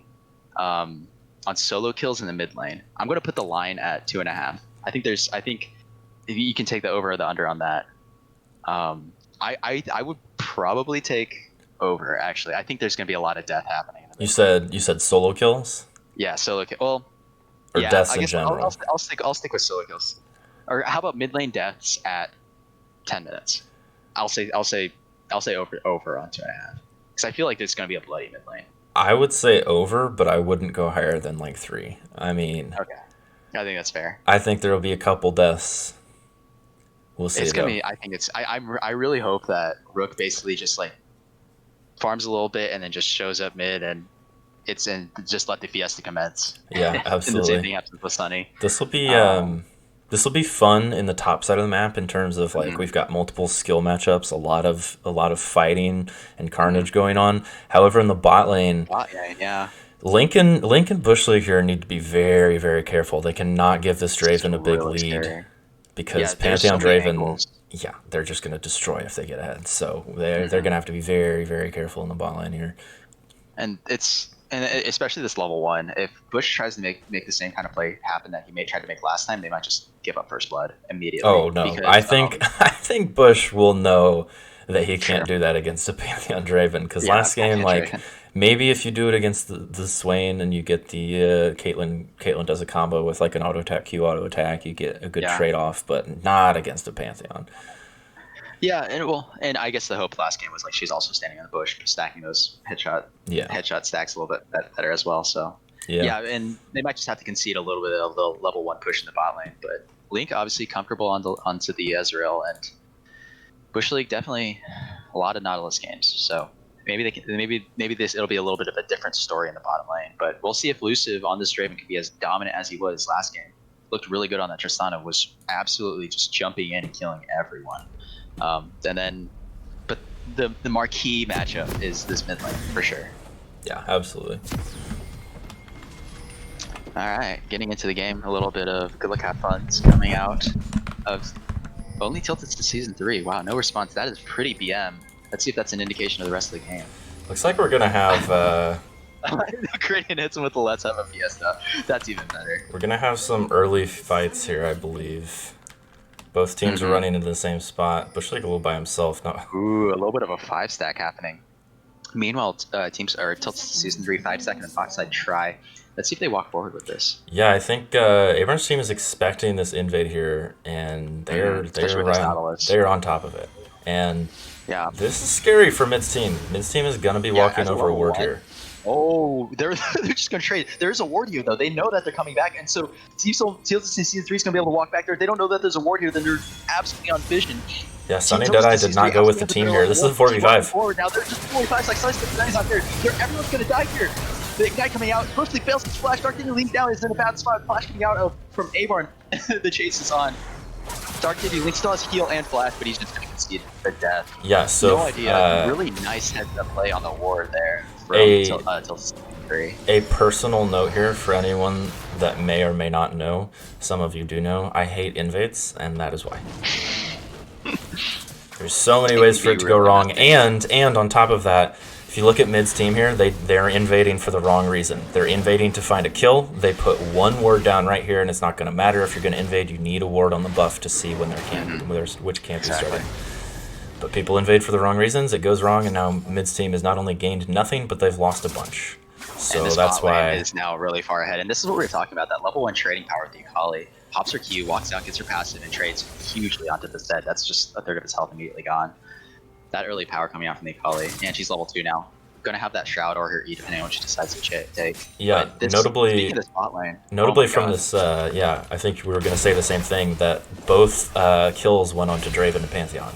Speaker 1: on solo kills in the mid lane? I'm going to put the line at 2.5. I think you can take the over or the under on that. I would probably take over. Actually, I think there's going to be a lot of death happening.
Speaker 2: You said solo kills
Speaker 1: Yeah, solo kill. Well,
Speaker 2: or
Speaker 1: yeah,
Speaker 2: deaths
Speaker 1: I
Speaker 2: in
Speaker 1: guess
Speaker 2: general.
Speaker 1: I'll stick with solo kills. Or how about mid lane deaths at 10 minutes? I'll say over on 2.5 because I feel like there's going to be a bloody mid lane.
Speaker 2: I would say over, but I wouldn't go higher than like 3. I mean,
Speaker 1: Okay, I think that's fair.
Speaker 2: I think there will be a couple deaths. We'll see
Speaker 1: It's
Speaker 2: though.
Speaker 1: gonna be. I think it's. I really hope that Rook basically just like farms a little bit and then just shows up mid and just let the fiesta commence.
Speaker 2: Yeah,
Speaker 1: And the
Speaker 2: absolutely.
Speaker 1: same thing happens with Sunny.
Speaker 2: This will be
Speaker 1: Um,
Speaker 2: this will be fun in the top side of the map in terms of like
Speaker 1: Mhm.
Speaker 2: we've got multiple skill matchups, a lot of fighting and carnage going on. However, in the bot lane,
Speaker 1: Bot lane, yeah.
Speaker 2: Link and Bush League here need to be very, very careful. They cannot give this Draven a big
Speaker 1: really
Speaker 2: lead
Speaker 1: scary.
Speaker 2: because
Speaker 1: Yeah, there's so
Speaker 2: Pantheon
Speaker 1: many
Speaker 2: Draven,
Speaker 1: angles.
Speaker 2: yeah, they're just going to destroy if they get ahead. So they're going to have to be very, very careful in the bot lane here.
Speaker 1: And especially this level 1. If Bush tries to make the same kind of play happen that he tried to make last time, they might just give up first blood immediately.
Speaker 2: Oh no,
Speaker 1: because,
Speaker 2: I think Bush will know that he can't
Speaker 1: Sure.
Speaker 2: do that against a Pantheon Draven because
Speaker 1: Yeah,
Speaker 2: last game,
Speaker 1: Pantheon
Speaker 2: like
Speaker 1: Draven.
Speaker 2: maybe if you do it against the Swain and you get the Caitlyn does a combo with like an auto attack Q auto attack, you get a good
Speaker 1: Yeah.
Speaker 2: trade off, but not against a Pantheon.
Speaker 1: Yeah, and I guess the hope last game was like she's also standing on the bush, stacking those headshot stacks a little bit better as well. So yeah, and they might just have to concede a little bit of the level 1 push in the bot lane. But Link obviously comfortable onto the Ezreal, and Bush League definitely a lot of Nautilus games. So maybe it'll be a little bit of a different story in the bottom lane. But we'll see if Luciv on this Draven can be as dominant as he was last game. Looked really good on that Tristana, was absolutely just jumping in and killing everyone. But the marquee matchup is this mid lane for sure.
Speaker 2: Yeah, absolutely.
Speaker 1: All right, getting into the game, a little bit of good luck, have fun coming out of only tilted to season 3. Wow, no response. That is pretty BM. Let's see if that's an indication of the rest of the game.
Speaker 2: Looks like we're gonna have.
Speaker 1: Gradient hits him with the let's have a fiesta. That's even better.
Speaker 2: We're gonna have some early fights here, I believe. Both teams are running into the same spot. Bush League a little by himself. No.
Speaker 1: Ooh, a little bit of a 5-stack happening. Meanwhile, teams are tilted to season 3, 5-stack, and Foxside try. Let's see if they walk forward with this.
Speaker 2: Yeah, I think Abrams' team is expecting this invade here, and they're on top of it. And
Speaker 1: yeah,
Speaker 2: this is scary for Mid's team. Mid's team is gonna be walking over a ward here.
Speaker 1: Oh, they're just gonna trade. There's a ward here though. They know that they're coming back, and so TCL season 3 is gonna be able to walk back there. They don't know that there's a ward here. Then they're absolutely on vision.
Speaker 2: Yeah, Sunny Deadeye did not go with the team here. This is a 4v5.
Speaker 1: Now they're just 4v5. Like Sunny's not there. Everyone's gonna die here. The guy coming out firstly fails his flash. Dark Diddy leans down. Is in a bad spot. Flash coming out from Avarn. The chase is on. Dark Diddy Link still has heal and flash, but he's just gonna concede the death.
Speaker 2: Yeah, so
Speaker 1: no idea. Really nice heads-up play on the ward there. Till 3.
Speaker 2: A personal note here for anyone that may or may not know. Some of you do know. I hate invades, and that is why. There's so many ways for it to go wrong, and on top of that, if you look at Mid's team here, they're invading for the wrong reason. They're invading to find a kill. They put one ward down right here, and it's not going to matter if you're going to invade. You need a ward on the buff to see when which camp is starting. But people invade for the wrong reasons. It goes wrong, and now Mid's team has not only gained nothing, but they've lost a bunch. So that's why
Speaker 1: is now really far ahead. And this is what we were talking about, that level 1 trading power with the Akali. Pops her Q, walks out, gets her passive, and trades hugely onto the set. That's just a third of his health immediately gone. That early power coming out from the Akali. And she's level 2 now. Gonna have that Shroud or her E depending on what she decides to take.
Speaker 2: Yeah, notably
Speaker 1: of the spot lane,
Speaker 2: from this, yeah, I think we were gonna say the same thing, that both kills went on to Draven and Pantheon.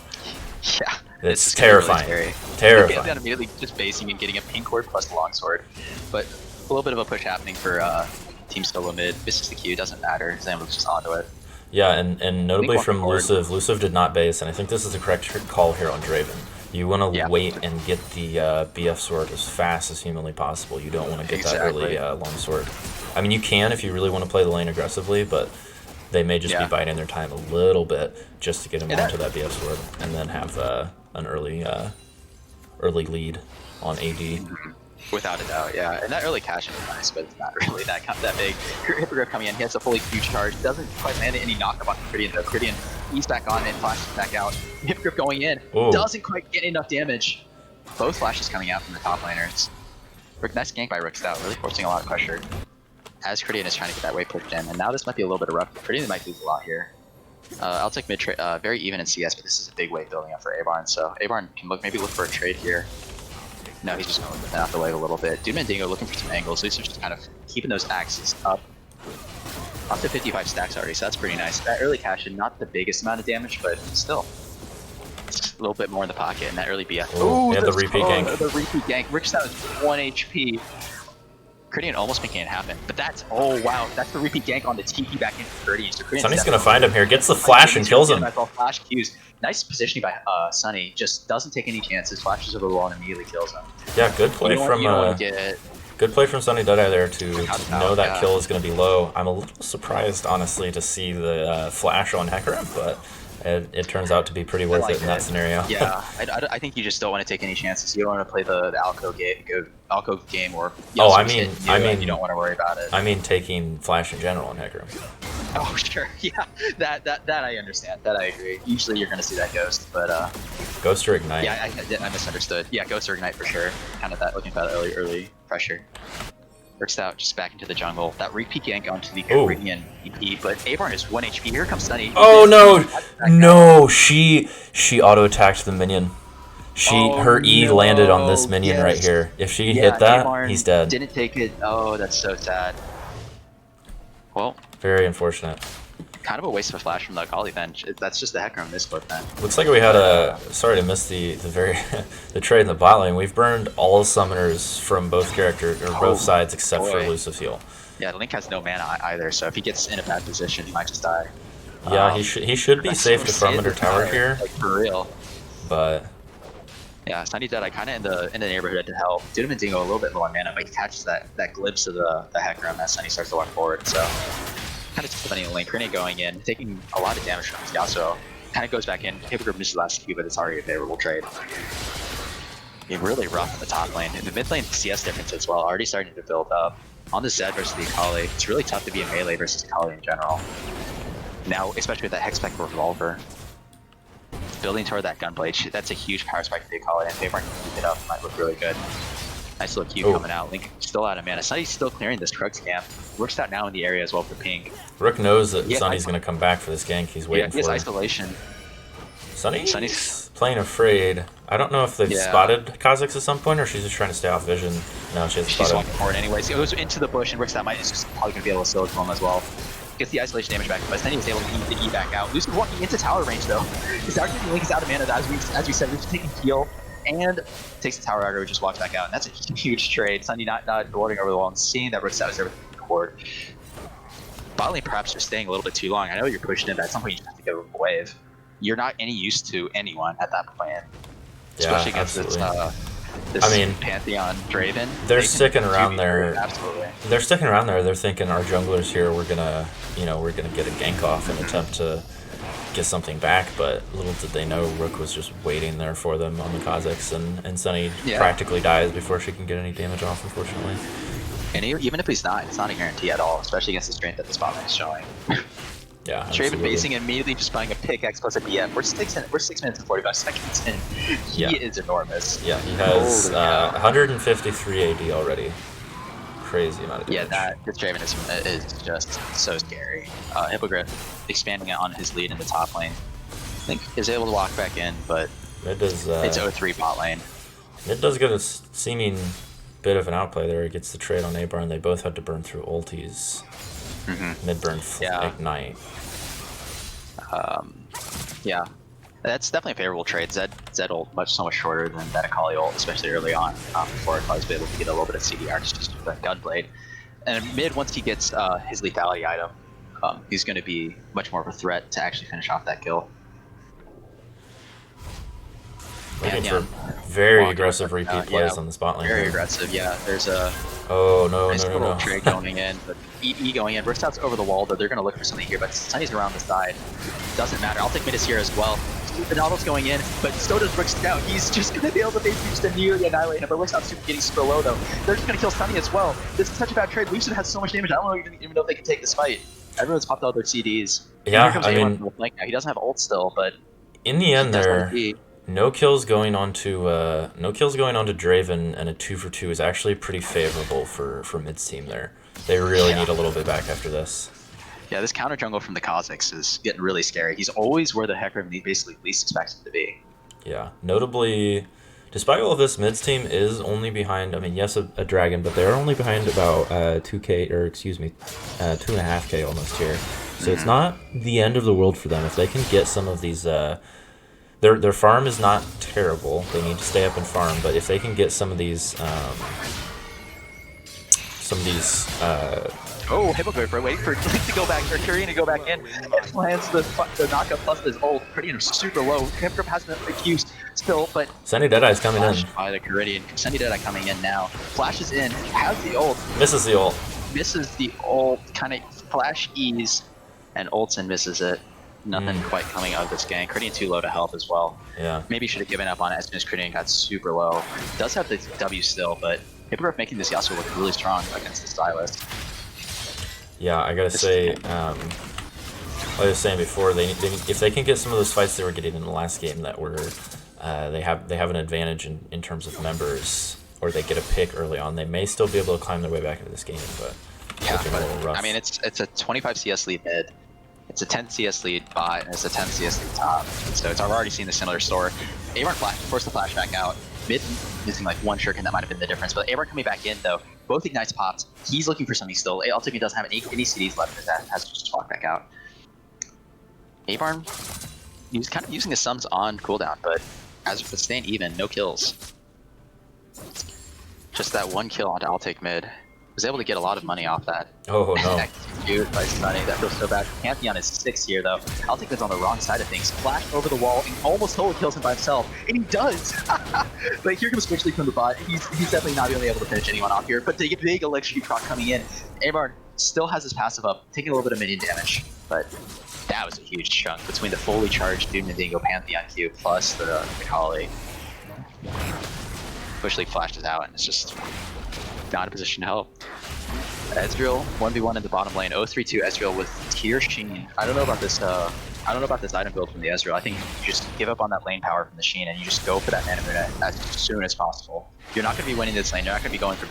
Speaker 1: Yeah.
Speaker 2: It's terrifying.
Speaker 1: Really
Speaker 2: terrifying.
Speaker 1: Pantheon immediately just basing and getting a pink ward plus the longsword. But a little bit of a push happening for Team Solo mid. Misses the Q, doesn't matter. Zambo's just onto it.
Speaker 2: Yeah, and notably from Luciv. Luciv did not base, and I think this is the correct call here on Draven. You want to wait and get the BF sword as fast as humanly possible. You don't want to get that early longsword. I mean, you can if you really want to play the lane aggressively, but they may just be biding their time a little bit just to get him onto that BF sword, and then have an early lead on AD.
Speaker 1: Without a doubt, yeah. And that early cash is nice, but it's not really that big. Hippogriff coming in, he has a fully Q charge. Doesn't quite land any knockup on Cridian though. Cridian eats back on and flashes back out. Hippogriff going in. Ooh. Doesn't quite get enough damage. Both flashes coming out from the top laners. Nice gank by Rook's out, really forcing a lot of pressure. As Cridian is trying to get that wave pushed in. And now this might be a little bit of rough. Cridian might lose a lot here. I'll take mid trade, very even in CS, but this is a big wave building up for Avarn. So Avarn can maybe look for a trade here. No, he's just going out the way a little bit. Dude Mandingo looking for some angles. Luci's just kind of keeping those axes up. Up to 55 stacks already, so that's pretty nice. That early cash in, not the biggest amount of damage, but still. It's a little bit more in the pocket, and that early BF.
Speaker 2: Ooh, yeah, the repeat gank.
Speaker 1: The repeat gank. Rich Stout is 1 HP. Cridian almost making it happen, but that's, oh wow, that's the repeat gank on the TP back into Cridian. So
Speaker 2: Sunny's gonna find him here, gets the flash and kills him.
Speaker 1: Flash Qs. Nice positioning by Sunny, just doesn't take any chances, flashes over the wall and immediately kills him.
Speaker 2: Yeah, good play from...
Speaker 1: You don't want to get
Speaker 2: Good play from Sunny Deadeye there to know that
Speaker 1: yeah.
Speaker 2: kill is going to be low. I'm a little surprised, honestly, to see the flash on Hecarim, but it turns out to be pretty worth it in that scenario.
Speaker 1: Yeah, I think you just don't want to take any chances. You don't want to play the Alco game or
Speaker 2: Oh, I
Speaker 1: and you don't want to worry about it.
Speaker 2: I mean taking flash in general on Hecarim.
Speaker 1: Oh sure, yeah, that I understand. That I agree. Usually you're gonna see that ghost, but
Speaker 2: Ghost or Ignite.
Speaker 1: yeah, I misunderstood. Yeah, ghost or Ignite for sure. Kind of that looking for that early pressure. Works out just back into the jungle. That repeat gank onto the Korean EP, but AIBox is 1 HP. Here comes Sunny.
Speaker 2: Oh no, she auto attacked the minion. Her E landed on this minion right here. If she hit that,
Speaker 1: AIBox
Speaker 2: he's dead.
Speaker 1: Didn't take it. Oh, that's so sad. Well,
Speaker 2: very unfortunate.
Speaker 1: Kind of a waste of a flash from the Akali then. That's just the Hecarim this clip then.
Speaker 2: Looks like we had a sorry to miss the trade in the bot lane. We've burned all summoners from both characters or both sides except for Elusive Heal.
Speaker 1: Yeah, Link has no mana either, so if he gets in a bad position, he might just die.
Speaker 2: Yeah, he should be safe to farm under tower here.
Speaker 1: Like for real.
Speaker 2: But
Speaker 1: yeah, Sunny Deadeye kind of in the neighborhood to help. Doom and Dingo a little bit low on mana, but he catches that glimpse of the Hecarim as Sunny starts to walk forward. So kind of just letting Link Renee going in, taking a lot of damage from his Yasuo. Kind of goes back in. Hippogriff misses the last Q, but it's already a favorable trade. Being really rough in the top lane. In the mid lane, CS difference as well, already starting to build up. On the Zed versus the Akali, it's really tough to be a melee versus Akali in general. Now, especially with that Hexpack Revolver. Building toward that Gunblade, that's a huge power spike for the Akali, and if they can keep it up, it might look really good. Nice little Q coming out. Link still out of mana. Sunny's still clearing this Krug scam. Works out now in the area as well for pink.
Speaker 2: Rook knows that Sunny's going to come back for this gank. He's waiting for it.
Speaker 1: Isolation.
Speaker 2: Sunny's playing afraid. I don't know if they've spotted Kha'Zix at some point or she's just trying to stay off vision. No, she's
Speaker 1: walking forward anyways. It goes into the bush and works out. Might is just probably going to be able to slow him as well. Gets the isolation damage back, but then he was able to eat the E back out. Lucian walking into tower range though. His argument Link is out of mana. As we said, Lucian taking heal and takes the tower aggro, just walks back out, and that's a huge trade. Sunny not warding over the wall and seeing that Rook's out is everything in the court. Bot lane perhaps just staying a little bit too long. I know you're pushing him, but at some point you just have to give him a wave. You're not any use to anyone at that point, especially against this Pantheon Draven.
Speaker 2: They're sticking around there.
Speaker 1: Absolutely.
Speaker 2: They're sticking around there. They're thinking our junglers here, we're gonna get a gank off and attempt to get something back, but little did they know Rook was just waiting there for them on the Kha'Zix, and Sunny practically dies before she can get any damage off, unfortunately.
Speaker 1: And even if he's not, it's not a guarantee at all, especially against the strength that the spot lane is showing.
Speaker 2: Yeah,
Speaker 1: Draven facing immediately just buying a pickaxe plus a BF. We're 6 minutes and 45 seconds in. He is enormous.
Speaker 2: Yeah, he has 153 AD already. Crazy amount of damage.
Speaker 1: Yeah, this Draven is just so scary. Hippogriff expanding on his lead in the top lane. I think is able to walk back in, but
Speaker 2: Mid does,
Speaker 1: it's 0-3 bot lane.
Speaker 2: Mid does get a seeming bit of an outplay there. He gets the trade on AIBox, and they both had to burn through ultis. Mid burn Ignite.
Speaker 1: Yeah, that's definitely a favorable trade. Zed ult so much shorter than that Akali ult, especially early on, before Akali's been able to get a little bit of CDR just with that Gunblade. And mid, once he gets his lethality item, he's going to be much more of a threat to actually finish off that kill.
Speaker 2: Looking for very aggressive repeat plays on the spot lane.
Speaker 1: Very aggressive, yeah. There's a
Speaker 2: nice
Speaker 1: little trade going in, but E going in. Burstout's over the wall, though. They're going to look for something here, but Sunny's around the side. Doesn't matter. I'll take Midas here as well. Benaldo's going in, but so does Rick Scout. He's just going to be able to basically just immediately annihilate him, but Rick Scout's getting super low, though. They're just going to kill Sunny as well. This is such a bad trade. Lucian has so much damage, I don't even know if they can take this fight. Everyone's popped out their CDs.
Speaker 2: Yeah, I mean...
Speaker 1: He doesn't have ult still, but...
Speaker 2: In the end there... No kills going on to Draven, and a 2-for-2 is actually pretty favorable for mid's team there. They really need a little bit back after this.
Speaker 1: Yeah, this counter jungle from the Kha'Zix is getting really scary. He's always where the Hecarim basically least expects him to be.
Speaker 2: Yeah, notably, despite all of this, mid's team is only behind. I mean, yes, a dragon, but they're only behind about 2.5K almost here. So it's not the end of the world for them if they can get some of these. Their farm is not terrible. They need to stay up and farm, but if they can get some of these some of these.
Speaker 1: Oh, Hippogriff, right? Waiting for Link to go back, or Kyrian to go back in. Lands the knockup plus his ult. Kyrian super low. Hippogriff has the Q still, but
Speaker 2: Sunny Deadeye's coming in.
Speaker 1: By the Kyrian. Sunny Deadeye coming in now. Flashes in, has the ult.
Speaker 2: Misses the ult.
Speaker 1: Misses the ult, kind of flash ease, and ults and misses it. Nothing quite coming out of this gang. Kyrian too low to help as well.
Speaker 2: Yeah.
Speaker 1: Maybe should have given up on it as soon as Kyrian got super low. Does have the W still, but Hippogriff making this Yasuo look really strong against the Stylist.
Speaker 2: Yeah, I gotta say, like I was saying before, if they can get some of those fights they were getting in the last game that were, they have an advantage in terms of members, or they get a pick early on, they may still be able to climb their way back into this game, but
Speaker 1: yeah,
Speaker 2: looking a little rough.
Speaker 1: I mean, it's a 25 CS lead mid, it's a 10 CS lead bot, and it's a 10 CS lead top. So I've already seen a similar story. Avarn forced the flash back out. Mid missing like one shuriken, that might have been the difference. But Avarn coming back in though, both ignites popped. He's looking for something still. Ultimate doesn't have any CDs left, because that has to just walk back out. Avarn, he was kind of using his sums on cooldown, but as for staying even, no kills. Just that one kill onto I'll take mid. Was able to get a lot of money off that.
Speaker 2: Oh no.
Speaker 1: Cute by Sunny. That feels so bad. Pantheon is 6 here though. I'll take this on the wrong side of things. Flash over the wall and almost totally kills him by himself. And he does! But here comes Switch League from the bot. He's definitely not really able to finish anyone off here. But they get big electricity proc coming in. Avarn still has his passive up, taking a little bit of minion damage. But that was a huge chunk between the fully charged Doom and Dingo Pantheon Q plus the Kali. Switch League flashes out and it's just not in a position to help. Ezreal 1v1 in the bottom lane. 0-3-2 Ezreal with Tier Sheen. I don't know about this. I don't know about this item build from the Ezreal. I think you just give up on that lane power from the Sheen and you just go for that mana moon as soon as possible. You're not going to be winning this lane. You're not going to be going for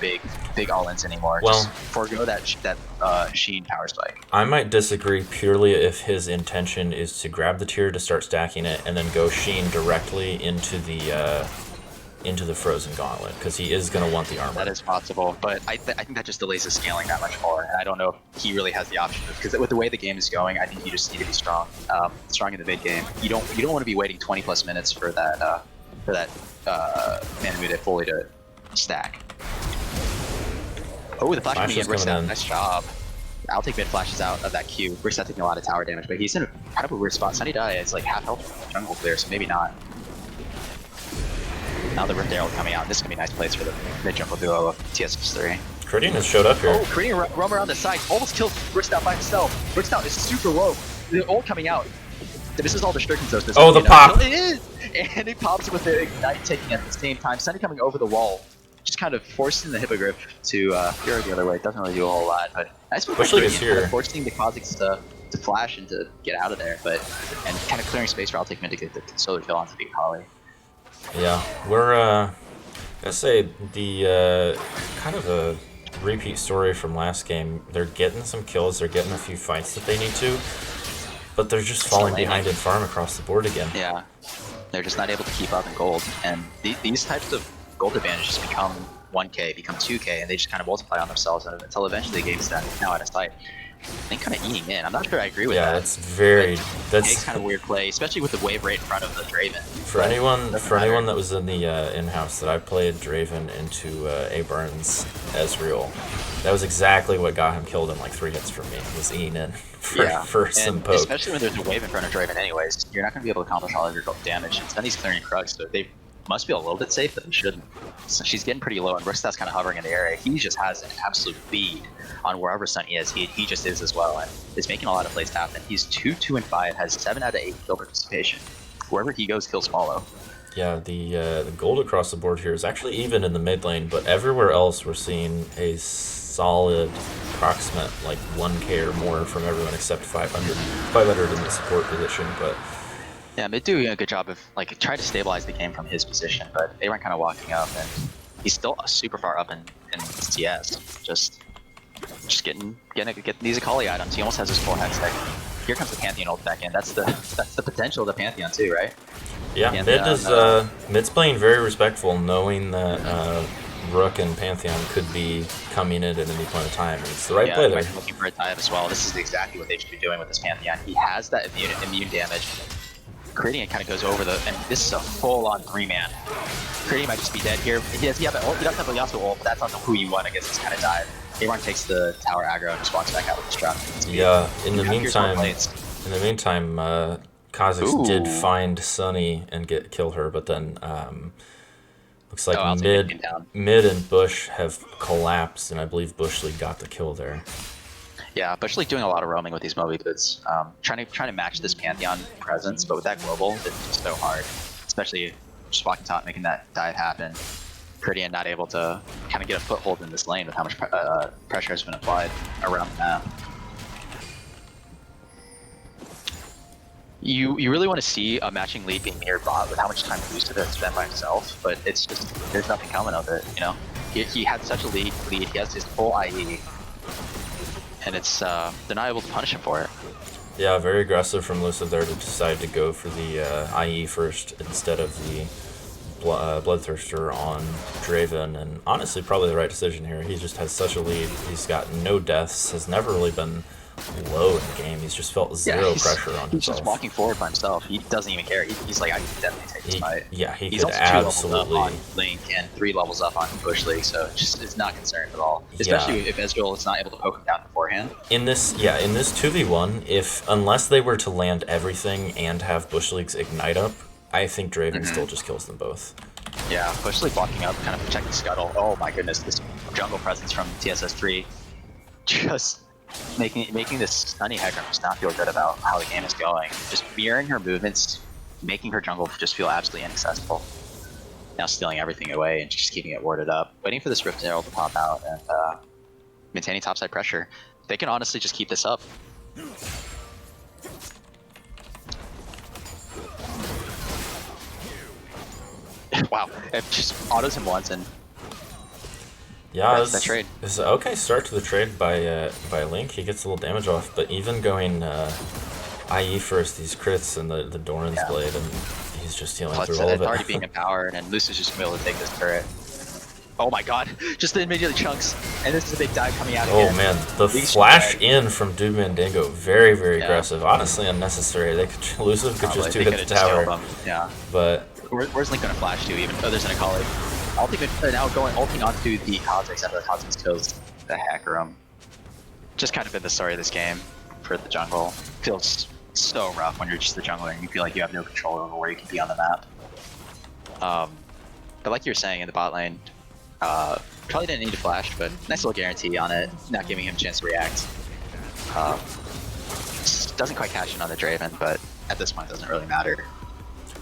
Speaker 1: big all-ins anymore.
Speaker 2: Well,
Speaker 1: just forego that Sheen power spike.
Speaker 2: I might disagree purely if his intention is to grab the tier to start stacking it and then go Sheen directly into the Frozen Gauntlet, because he is going to want the armor.
Speaker 1: That is possible, but I think that just delays his scaling that much more, and I don't know if he really has the option, because with the way the game is going, I think you just need to be strong, strong in the mid game. You don't want to be waiting 20+ minutes for that mana moon fully to stack. Oh, the flash coming in, Rick's out. Nice job. I'll take mid flashes out of that Q. Rick's not taking a lot of tower damage, but he's in kind of a weird spot. Sunny Deadeye is like half health jungle clear, so maybe not. Now the Rift Arrow coming out. This is going to be a nice place for the mid-jungle duo of TSS3.
Speaker 2: Kyrian has showed up here.
Speaker 1: Oh, Kyrian roam around the side. Almost kills Brickstout by himself. Brickstout is super low. The ult coming out. This is all the Strickens though.
Speaker 2: Oh, the pop!
Speaker 1: It is! And it pops with the Ignite taking at the same time. Sunny coming over the wall. Just kind of forcing the Hippogriff to go the other way. It doesn't really do a whole lot, but nice move by Kyrian. Kind of forcing the Kha'Zix to flash and to get out of there, and kind of clearing space for I'll take mid to get the solar kill onto the Kali.
Speaker 2: Yeah, we're gonna say the kind of a repeat story from last game. They're getting some kills, they're getting a few fights that they need to, but they're just falling behind in farm across the board again. Yeah,
Speaker 1: they're just not able to keep up in gold, and these types of gold advantages become 1k, become 2k, and they just kind of multiply on themselves until eventually the game is now out of sight. I think kind of eating in. I'm not sure I agree with that.
Speaker 2: Yeah, that's very. That's
Speaker 1: kind of a weird play, especially with the wave right in front of the Draven.
Speaker 2: For anyone that was in the in-house that I played Draven into Avarn's Ezreal, that was exactly what got him killed in like 3 hits from me. Was eating in for some poke.
Speaker 1: Especially when there's a wave in front of Draven, anyways, you're not going to be able to accomplish all of your damage. And Sunny's clearing Krugs, so they must be a little bit safe, but they shouldn't. So she's getting pretty low, and Rickstout's kind of hovering in the area. He just has an absolute bead on wherever Sunny is. He just is as well, and is making a lot of plays happen. He's 2-2-5, has 7 out of 8 kill participation. Wherever he goes, kills follow.
Speaker 2: Yeah, the gold across the board here is actually even in the mid lane, but everywhere else we're seeing a solid approximate like 1k or more from everyone except 500. 500 in the support position, but
Speaker 1: yeah, mid doing a good job of like trying to stabilize the game from his position, but they weren't kind of walking up, and he's still super far up in CS. Just getting these Akali items. He almost has his full hextech. Here comes the Pantheon ult back in. That's the potential of the Pantheon too, right?
Speaker 2: Yeah, mid's playing very respectful, knowing that Rook and Pantheon could be coming in at any point in time. And it's the right play there.
Speaker 1: Looking for a dive as well. This is exactly what they should be doing with this Pantheon. He has that immune damage. Kritian kind of goes over and this is a full-on 3-man. Kritian might just be dead here. He doesn't have a Yasuo ult, but that's on the who you want against this kind of dive. Aron takes the tower aggro and just walks back out with his trap.
Speaker 2: Yeah. In the meantime, Kha'Zix did find Sunny and kill her, but then looks like mid and Bush have collapsed, and I believe Bush League got the kill there.
Speaker 1: Yeah, Bush League doing a lot of roaming with these Moby boots, trying to match this Pantheon presence, but with that global, it's just so hard. Especially just walking top, making that dive happen. Prydian not able to kind of get a foothold in this lane with how much pressure has been applied around the map. You really want to see a matching lead being near bot with how much time Lucid has spent by himself, but it's just, there's nothing coming of it, you know? He had such a lead, he has his full IE, and it's they're not able to punish him for it.
Speaker 2: Yeah, very aggressive from Lucid there to decide to go for the IE first instead of the Bloodthirster on Draven, and honestly probably the right decision here. He just has such a lead, he's got no deaths, has never really been low in the game, he's just felt zero pressure on himself.
Speaker 1: He's just walking forward by himself, he doesn't even care, he's like, I can definitely take this fight.
Speaker 2: Yeah, he's
Speaker 1: also
Speaker 2: absolutely
Speaker 1: 2 levels up on Link and 3 levels up on Bush League, so just is not concerned at all. Especially if Ezreal is not able to poke him down beforehand.
Speaker 2: In this 2v1, unless they were to land everything and have Bush League's Ignite up, I think Draven still just kills them both.
Speaker 1: Yeah, Bush League walking up, kind of protecting Scuttle. Oh my goodness, this jungle presence from TSS3 just making this Sunny Hecarim just not feel good about how the game is going. Just mirroring her movements, making her jungle just feel absolutely inaccessible. Now stealing everything away and just keeping it warded up. Waiting for this Rift Herald to pop out and maintaining topside pressure. They can honestly just keep this up. Wow, it just autos him once and
Speaker 2: yeah,
Speaker 1: that's the trade.
Speaker 2: It's an okay start to the trade by Link. He gets a little damage off, but even going IE first, these crits and the Doran's Blade, and he's just healing through all of it.
Speaker 1: It's already being empowered, and Lucy's just going to be able to take this turret. Oh my god, just the immediate chunks, and this is a big dive coming out again.
Speaker 2: Oh man, the flash in from Dude Mandingo, very aggressive. Honestly unnecessary. Elusive could just two-hit the tower.
Speaker 1: Yeah.
Speaker 2: But
Speaker 1: where's Link gonna flash to? Even though there's an Akali. Ultimate now ulting onto the Kha'Zix after the Kha'Zix kills the Hecarim. Just kind of been the story of this game for the jungle. Feels so rough when you're just the jungler and you feel like you have no control over where you can be on the map. But like you were saying in the bot lane, probably didn't need to flash, but nice little guarantee on it, not giving him a chance to react. Doesn't quite cash in on the Draven, but at this point it doesn't really matter.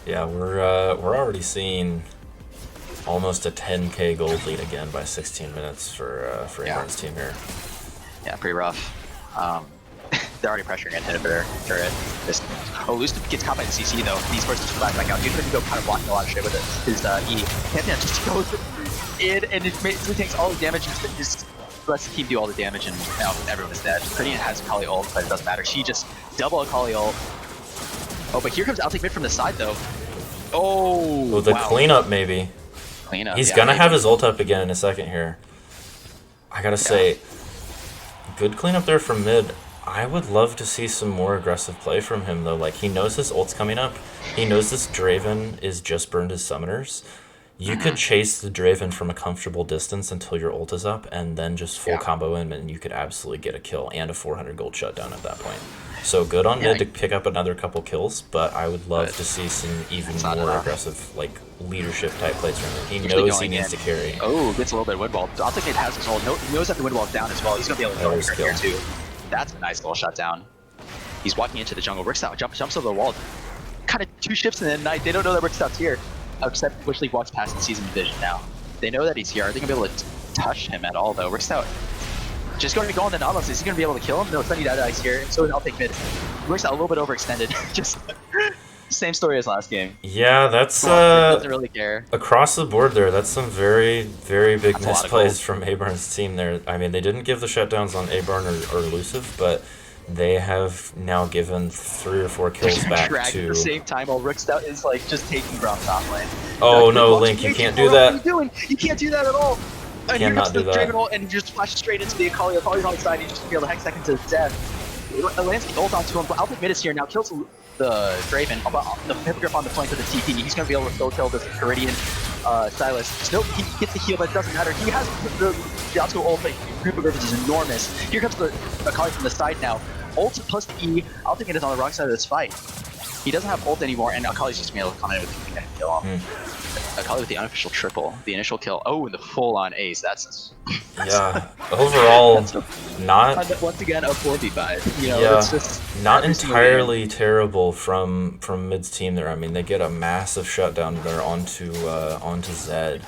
Speaker 2: Yeah, we're already seeing almost a 10k gold lead again by 16 minutes for Aron's team here.
Speaker 1: Yeah, pretty rough. They're already pressuring inhibitor turret. Lucid gets caught by the CC though. He's forced to flash back out. Dude couldn't go kind of blocking a lot of shit with his E. Pantheon just goes in and it takes all the damage and just lets the team do all the damage, and now everyone is dead. Prydian has Akali ult, but it doesn't matter. She just double Akali ult. Oh, but here comes Outtake mid from the side though. Oh,
Speaker 2: well, the cleanup maybe. He's gonna have his ult up again in a second here. I gotta say, good cleanup there from mid. I would love to see some more aggressive play from him though. Like, he knows his ult's coming up. He knows this Draven is just burned his summoners. You could chase the Draven from a comfortable distance until your ult is up, and then just full combo him, and you could absolutely get a kill and a 400 gold shutdown at that point. So good on mid to pick up another couple kills, but I would love to see some even more aggressive, like, leadership type plays from him. He knows he needs to carry.
Speaker 1: Oh, gets a little bit of wind wall. Outtake mid has his ult. He knows that the wind wall's down as well. He's gonna be able to kill here too. That's a nice little shutdown. He's walking into the jungle. Rickstout jumps over the wall. Kind of 2 shifts in the night. They don't know that Rickstout's here. Except Bush League walks past the season vision now. They know that he's here. Are they gonna be able to touch him at all though? Rickstout just going to be going to Nautilus. Is he gonna be able to kill him? No, Sunny Dada's here. So I'll take mid. Rickstout a little bit overextended. Just same story as last game.
Speaker 2: Yeah, that's
Speaker 1: doesn't really care.
Speaker 2: Across the board there, that's some very big misplays from Abarn's team there. I mean, they didn't give the shutdowns on Abarn or Elusive, but they have now given 3 or 4 kills back to...
Speaker 1: at the same time while Rickstout is like just taking ground top lane.
Speaker 2: Oh no, Link, you can't do that.
Speaker 1: What are you doing? You can't do that at all. And here comes the Draven ult, and he just flashes straight into the Akali. Akali's on the side, he's just gonna be able to hex second to death. Lands the ult onto him, but Outtake mid is here now, kills the Draven, the Hippogriff on the flank of the TP. He's gonna be able to still kill this Viridian Silas. Nope, he gets the heal, but it doesn't matter. He has the Yasuo ult, but Hippogriff is enormous. Here comes the Akali from the side now. Ult plus the E. Ultimate is on the wrong side of this fight. He doesn't have ult anymore, and Akali's just going to come in with the kill him. Akali with the unofficial triple, the initial kill. Oh, and the full-on ace. That's
Speaker 2: yeah. Overall, not
Speaker 1: once again a 4v5. You know,
Speaker 2: yeah,
Speaker 1: it's just
Speaker 2: not entirely terrible from Mid's team there. I mean, they get a massive shutdown there onto Zed,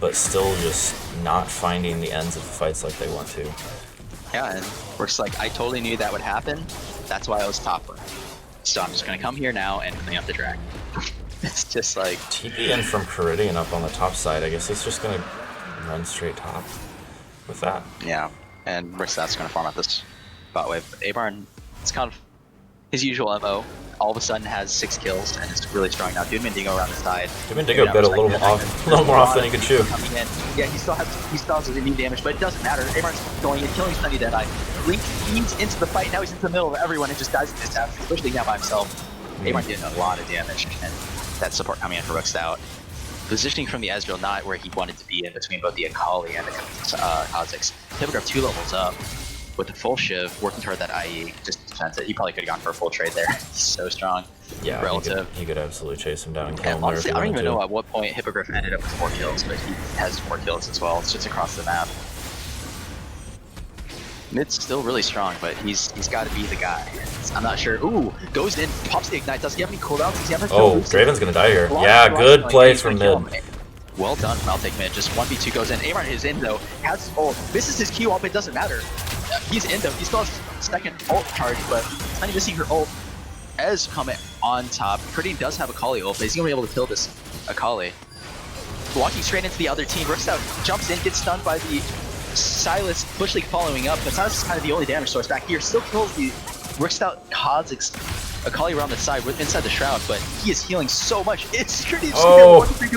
Speaker 2: but still just not finding the ends of the fights like they want to.
Speaker 1: Yeah, and we're just like, I totally knew that would happen. That's why I was top lane. So I'm just gonna come here now and clean up the dragon. It's just like
Speaker 2: TP in from Caridian up on the top side. I guess it's just gonna run straight top with that.
Speaker 1: Yeah, and Rick's gonna farm out this bot wave. AIBox, it's kind of his usual MO. All of a sudden has 6 kills and is really strong now. Doom Indigo around the side.
Speaker 2: Doom Indigo bit a little more off than he could chew.
Speaker 1: Yeah, he still has the immune damage, but it doesn't matter. AIBox going in, killing Sunny Deadeye. Link feeds into the fight. Now he's in the middle of everyone and just dies in his death, especially now by himself. AIBox did a lot of damage, and that support coming in for Rook's out. Positioning from the Ezreal, not where he wanted to be in between both the Akali and the Kha'Zix. Hippogriff 2 levels up with the full Shiv, working toward that IE, just defends it. He probably could have gone for a full trade there. He's so strong.
Speaker 2: Yeah,
Speaker 1: relative.
Speaker 2: He could absolutely chase him down and kill him.
Speaker 1: Honestly, I don't even know at what point Hippogriff ended up with 4 kills, but he has 4 kills as well. It's just across the map. Mid's still really strong, but he's got to be the guy. I'm not sure. Ooh, goes in, pops the ignite. Does he have any cooldowns? Does he have
Speaker 2: Draven's gonna die here. Yeah, good play from Mid.
Speaker 1: Well done from I'll Mid. Just 1v2 goes in. AIBox is in though. Has his ult. This is his Q ult, but it doesn't matter. He's in though. He still has second ult charge, but it's not even missing her ult. Ez coming on top. Caridian does have Akali ult, but he's gonna be able to kill this Akali. Walking straight into the other team. Rookstout jumps in, gets stunned by the Silas Bush League following up, but Silas is kind of the only damage source back here. Still kills the Rookstout Kha'Zix Akali around the side, inside the shroud, but he is healing so much. It's pretty just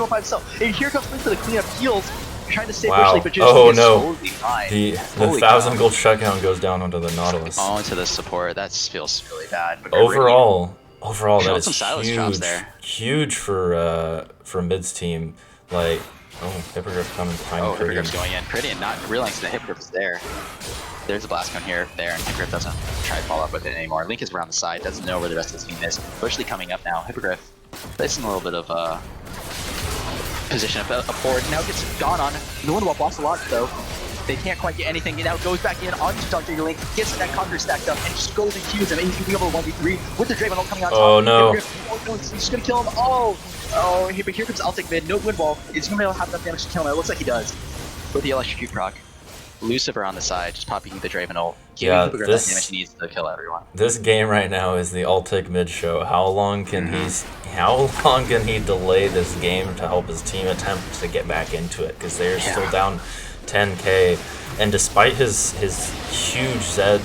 Speaker 1: by himself. And here comes Link for the cleanup heals, trying to save Bush League, but just totally fine.
Speaker 2: The 1,000 gold shutdown goes down onto the Nautilus.
Speaker 1: Onto the support. That feels really bad. But
Speaker 2: overall, that is huge for Mid's team. Like, Hippogriff coming behind Caridian.
Speaker 1: Hippogriff's going in. Caridian not realizing that Hippogriff is there. There's a blast cone here, there, and Hippogriff doesn't try to follow up with it anymore. Link is around the side, doesn't know where the rest of the team is. Bush League coming up now. Hippogriff placing a little bit of position up forward. Now gets gone on. The one lost a lot though. They can't quite get anything. He now goes back in onto Dr. Link, gets that Conquer stacked up, and just goes and Qs him. And he's going to be able to 1v3 with the Draven ult coming on top.
Speaker 2: Oh no.
Speaker 1: He's just going to kill him. Oh, here comes I'll Mid. No wind wall. Is he going to be able to have enough damage to kill him? It looks like he does. With the electrocute proc. Lucifer on the side, just popping the Draven ult.
Speaker 2: Yeah,
Speaker 1: that damage he needs to kill everyone.
Speaker 2: This game right now is the Ultic Mid show. How long can he delay this game to help his team attempt to get back into it? Because they're still down 10k, and despite his huge Zed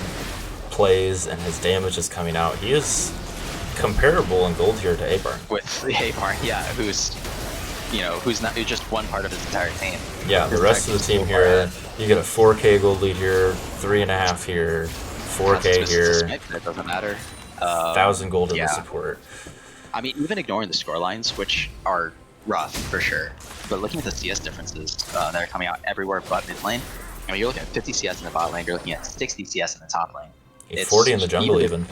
Speaker 2: plays and his damage is coming out, he is comparable in gold here to AIBox.
Speaker 1: With the AIBox, yeah, who's not just one part of his entire team.
Speaker 2: Yeah, the rest of the team here, you get a 4k gold lead here, 3.5 here, 4k here.
Speaker 1: It doesn't matter.
Speaker 2: 1,000 gold in the support.
Speaker 1: I mean, even ignoring the score lines, which are rough for sure, but looking at the CS differences that are coming out everywhere but mid lane, I mean, you're looking at 50 CS in the bot lane, you're looking at 60 CS in the top lane.
Speaker 2: It's 40 in the jungle even.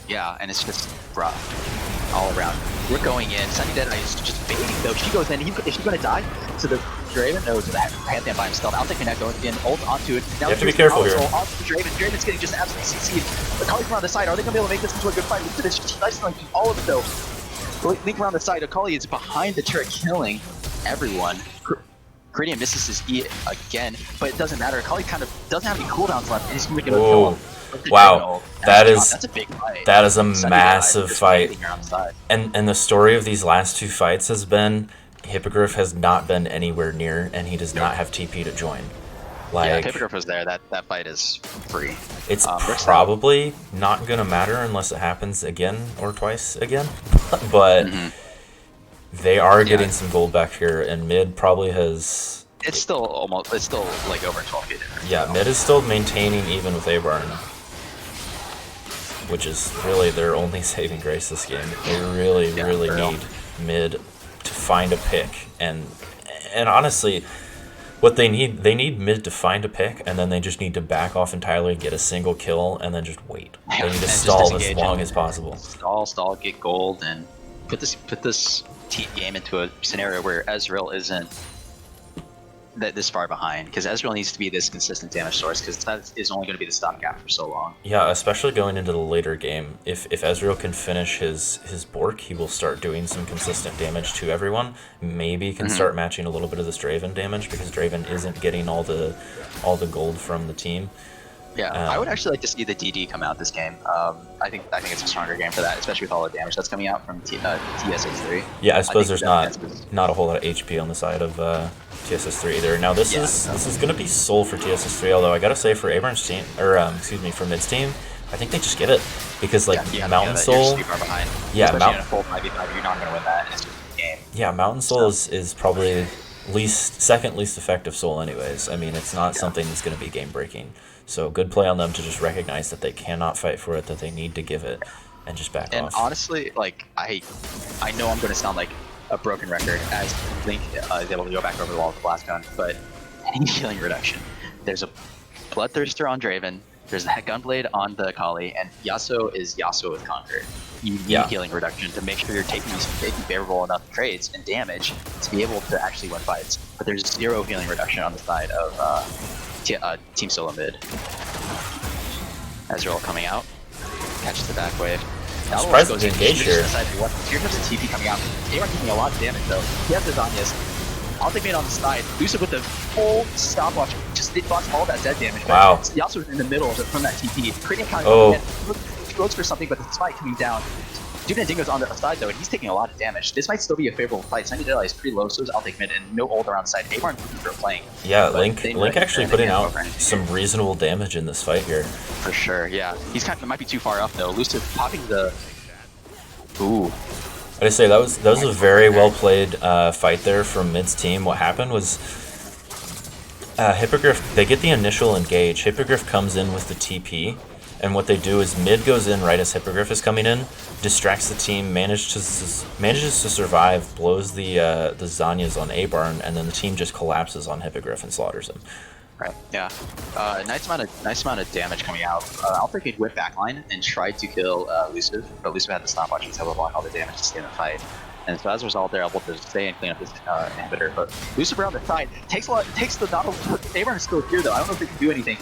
Speaker 1: Yeah, and it's just rough all around. We're going in. Sunny Deadeye is just baiting though. She goes in. Is she going to die to the Draven? No, to that Pantheon by himself. I'll take Connect going in. Ult onto it. Now
Speaker 2: you have to be careful here.
Speaker 1: Onto the Draven. Draven's getting just absolutely CC'd. The Akali around the side. Are they going to be able to make this into a good fight? Look at this. Just nice to keep all of it though. Link around the side. Akali is behind the turret, killing everyone. Caridian misses his E again, but it doesn't matter. Akali kind of doesn't have any cooldowns left, and he's going to kill him.
Speaker 2: Wow,
Speaker 1: that's a big fight.
Speaker 2: That is a massive fight. And the story of these last 2 fights has been Hippogriff has not been anywhere near, and he does not have TP to join. Like,
Speaker 1: yeah, Hippogriff was there. That fight is free.
Speaker 2: It's probably not gonna matter unless it happens again or twice again. But they are getting some gold back here, and Mid probably has.
Speaker 1: It's still like over 12k difference.
Speaker 2: Yeah, Mid is still maintaining even with AIBox, which is really their only saving grace this game. They really need Mid to find a pick, and honestly, What they need mid to find a pick, and then they just need to back off entirely, get a single kill, and then just wait.
Speaker 1: Yeah,
Speaker 2: They need to
Speaker 1: and
Speaker 2: stall as long as possible.
Speaker 1: Stall, get gold, and put this game into a scenario where Ezreal isn't this far behind, because Ezreal needs to be this consistent damage source, because that is only going to be the stopgap for so long.
Speaker 2: Yeah, especially going into the later game. If Ezreal can finish his Bork, he will start doing some consistent damage to everyone. Maybe can start matching a little bit of this Draven damage, because Draven isn't getting all the gold from the team.
Speaker 1: Yeah, I would actually like to see the DD come out this game. I think it's a stronger game for that, especially with all the damage that's coming out from TSS3.
Speaker 2: Yeah, I suppose there's not a whole lot of HP on the side of TSS3 either. Now this is going to be Soul for TSS3, although I gotta say for Abraham's team, or excuse me, for Mid's team, I think they just get it, because like Mountain Soul,
Speaker 1: you're far behind.
Speaker 2: Yeah,
Speaker 1: especially in a full 5v5, you're not going to win that. It's just a game.
Speaker 2: Yeah, Mountain Soul is probably second least effective Soul anyways. I mean, it's not something that's going to be game breaking. So good play on them to just recognize that they cannot fight for it, that they need to give it, and just back off.
Speaker 1: And honestly, like I know I'm going to sound like a broken record as Link is able to go back over the wall with the blast gun, but any healing reduction. There's a Bloodthirster on Draven, there's a Gunblade on the Akali, and Yasuo is Yasuo with Conquer. You need healing reduction to make sure you're taking favorable enough trades and damage to be able to actually win fights. But there's zero healing reduction on the side of Team Solo mid. Ezreal coming out, catches the back wave.
Speaker 2: I'm surprised with the engage here.
Speaker 1: Here comes the TP coming out. They are taking a lot of damage though. He has the Zanyas. I'll take mid on the side. Lucid with the full stopwatch. Just did blocks all that Zed damage.
Speaker 2: Wow.
Speaker 1: He also was in the middle from that TP. Creating a counter. He looks for something, but the spike coming down. Dude and Dingo's on the side though, and he's taking a lot of damage. This might still be a favorable fight. Sunny Daylight is pretty low, so I'll take mid, and no ult around the side. Abarn's looking for playing.
Speaker 2: Yeah, Link actually putting out some reasonable damage in this fight here.
Speaker 1: For sure, yeah. He's kind of might be too far up though. Lucid popping the. Ooh.
Speaker 2: I'd say that was a very well played fight there from Mid's team. What happened was Hippogriff, they get the initial engage. Hippogriff comes in with the TP, and what they do is Mid goes in right as Hippogriff is coming in, distracts the team, manages to survive, blows the Zanyas on Abarn, and then the team just collapses on Hippogriff and slaughters him.
Speaker 1: Right. Yeah. Nice amount of damage coming out. Alpha Cage went backline and tried to kill Luciv, but Luciv had the stopwatch and able to block all the damage to stay in the fight. And so as a result, they're able to stay and clean up this inhibitor. But Lucifer on the side takes the not. Abraham is still here though. I don't know if they can do anything.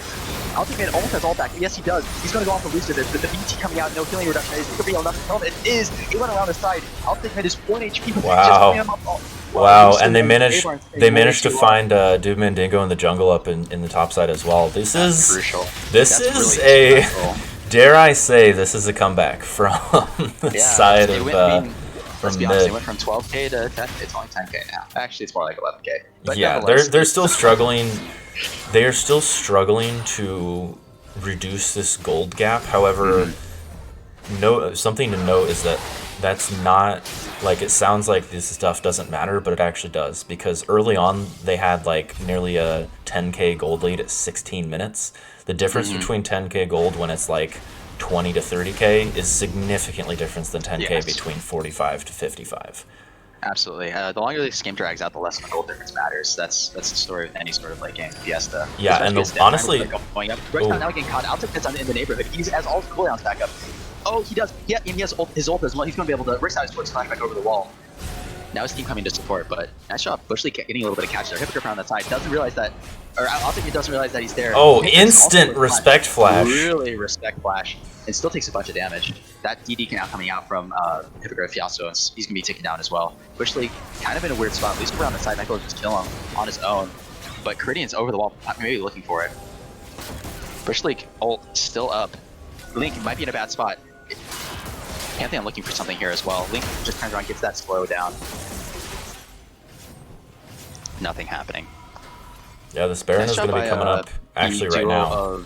Speaker 1: Ultimate almost has all back. Yes, he does. He's going to go off of Lucifer. But the BT coming out, no healing reduction. Is going to be enough to kill him. It is. He went around the side. Ultimate is 1 HP.
Speaker 2: Wow. Wow, and they managed to find Doom and Dingo in the jungle up in the top side as well. This is
Speaker 1: crucial.
Speaker 2: This is really dare I say, this is a comeback from the side of from Mid.
Speaker 1: They went from 12k to 10. It's only 10k now. Actually, it's more like 11k. But
Speaker 2: yeah, they're still struggling. They are still struggling to reduce this gold gap. However, something to note is that that's not, like, it sounds like this stuff doesn't matter, but it actually does, because early on they had like nearly a 10k gold lead at 16 minutes. The difference between 10k gold when it's like 20 to 30k is significantly different than 10k between 45 to 55.
Speaker 1: Absolutely. The longer this game drags out, the less the gold difference matters. That's the story of any sort of late game Fiesta.
Speaker 2: Yeah, and honestly,
Speaker 1: going up. Right now getting caught. Altic gets in the neighborhood. He has all his cooldowns back up. Oh, he does. Yeah, and he has his ult as well. He's going to be able to risk out his torch flash back over the wall. Now his team coming to support, but nice job. Bushly getting a little bit of catch there. Hippogriff on that side doesn't realize that, or Altic doesn't realize that he's there.
Speaker 2: Oh, instant respect flash.
Speaker 1: Really respect flash. And still takes a bunch of damage. That DD now coming out from Hippogriff Yasuo, and he's going to be taken down as well. Bushly kind of in a weird spot. At least around the side, might be able to just kill him on his own. But Caridian's over the wall, maybe looking for it. Bushly ult still up. Link might be in a bad spot. Pantheon looking for something here as well. Link just turns around, gets that slow down. Nothing happening.
Speaker 2: Yeah, this Baron is going to be coming up actually right now.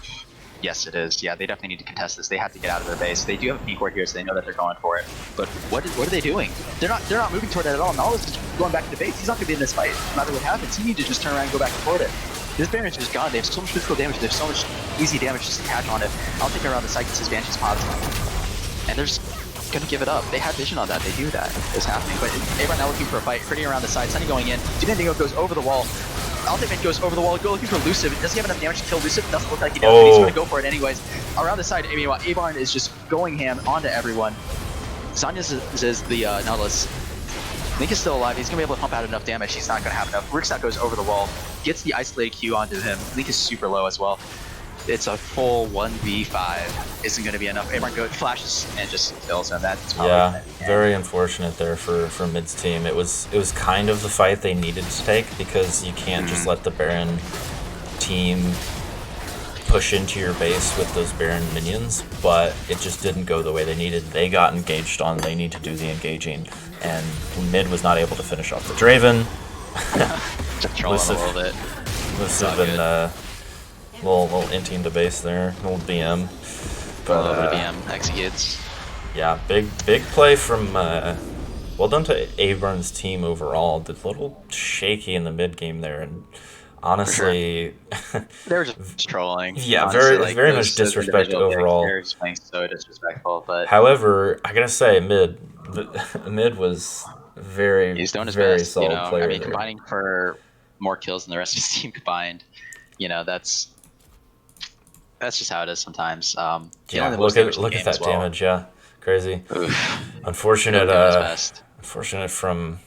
Speaker 1: Yes, it is. Yeah, they definitely need to contest this. They have to get out of their base. They do have a pink ward here, so they know that they're going for it. But what are they doing? They're not moving toward it at all. Nala's just going back to the base. He's not going to be in this fight, no matter what happens. He needs to just turn around and go back toward it. This Baron is just gone. They have so much physical damage. There's so much easy damage just to catch on it. I'll take around the side, gets his Banshee's pods. And they're just going to give it up. They have vision on that. They do that. It's happening. But Abraham now looking for a fight. Pretty around the side. Sunny going in. Dingo goes over the wall. ultimate goes over the wall. Go looking for Luciv. Does he have enough damage to kill Luciv? Doesn't look like he does, but he's going to go for it anyways. Around the side, meanwhile, AIBox is just going ham onto everyone. Zanya's is the Nautilus. Link is still alive. He's going to be able to pump out enough damage. He's not going to have enough. Rixnot goes over the wall, gets the isolated Q onto him. Link is super low as well. It's a full 1v5. Isn't going to be enough. AIBox flashes and just kills him. That's probably
Speaker 2: very unfortunate there for mid's team. It was kind of the fight they needed to take, because you can't just let the Baron team push into your base with those Baron minions, but it just didn't go the way they needed. They got engaged on, they need to do the engaging, and mid was not able to finish off the Draven.
Speaker 1: Just trolling a little bit.
Speaker 2: This has been little inting the base there, little BM. But
Speaker 1: BM executes.
Speaker 2: Yeah, big play from well done to AIBox's team overall. Did a little shaky in the mid game there, and honestly,
Speaker 1: they were just trolling.
Speaker 2: Yeah,
Speaker 1: honestly,
Speaker 2: very much disrespect overall.
Speaker 1: They're just playing so disrespectful. But
Speaker 2: however, I gotta say, mid was
Speaker 1: he's doing his
Speaker 2: very
Speaker 1: best.
Speaker 2: solid player.
Speaker 1: I mean, combining for more kills than the rest of his team combined. That's just how it is sometimes.
Speaker 2: Yeah, look at that damage. Yeah, crazy.
Speaker 1: Oof.
Speaker 2: Unfortunate from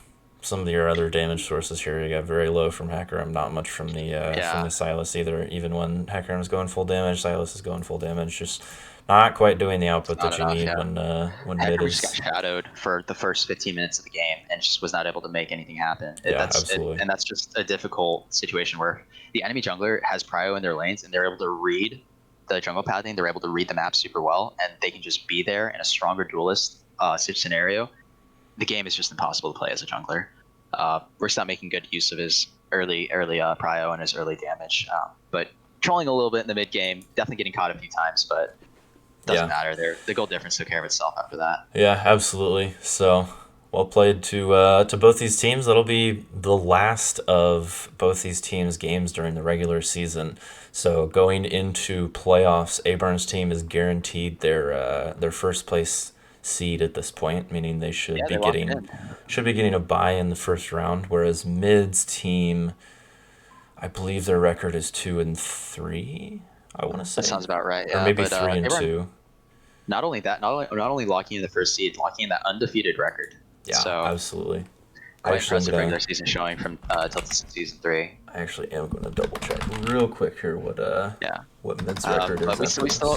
Speaker 2: some of your other damage sources here. You got very low from Hakarim, not much from the Sylas either. Even when Hakarim is going full damage, Sylas is going full damage. Just not quite doing the output that you need when mid is.
Speaker 1: Just got shadowed for the first 15 minutes of the game and just was not able to make anything happen.
Speaker 2: Absolutely.
Speaker 1: And that's just a difficult situation where the enemy jungler has prio in their lanes and they're able to read the jungle pathing. They're able to read the map super well, and they can just be there in a stronger duelist scenario. The game is just impossible to play as a jungler. Rick's not making good use of his early prio and his early damage, but trolling a little bit in the mid game, definitely getting caught a few times, but doesn't matter. The goal difference took care of itself after that.
Speaker 2: Yeah, absolutely. So well played to both these teams. That'll be the last of both these teams' games during the regular season. So going into playoffs, AIBox's team is guaranteed their first place seed at this point, meaning they should be getting a bye in the first round. Whereas mid's team, I believe their record is 2-3. I want to say
Speaker 1: that sounds about right. Yeah,
Speaker 2: or maybe 3-2.
Speaker 1: Not only that, not only locking in the first seed, locking in that undefeated record.
Speaker 2: Yeah, so, absolutely.
Speaker 1: Quite impressive regular season showing from Tilted Season 3.
Speaker 2: I actually am going to double check real quick here what mid's record is.
Speaker 1: But we still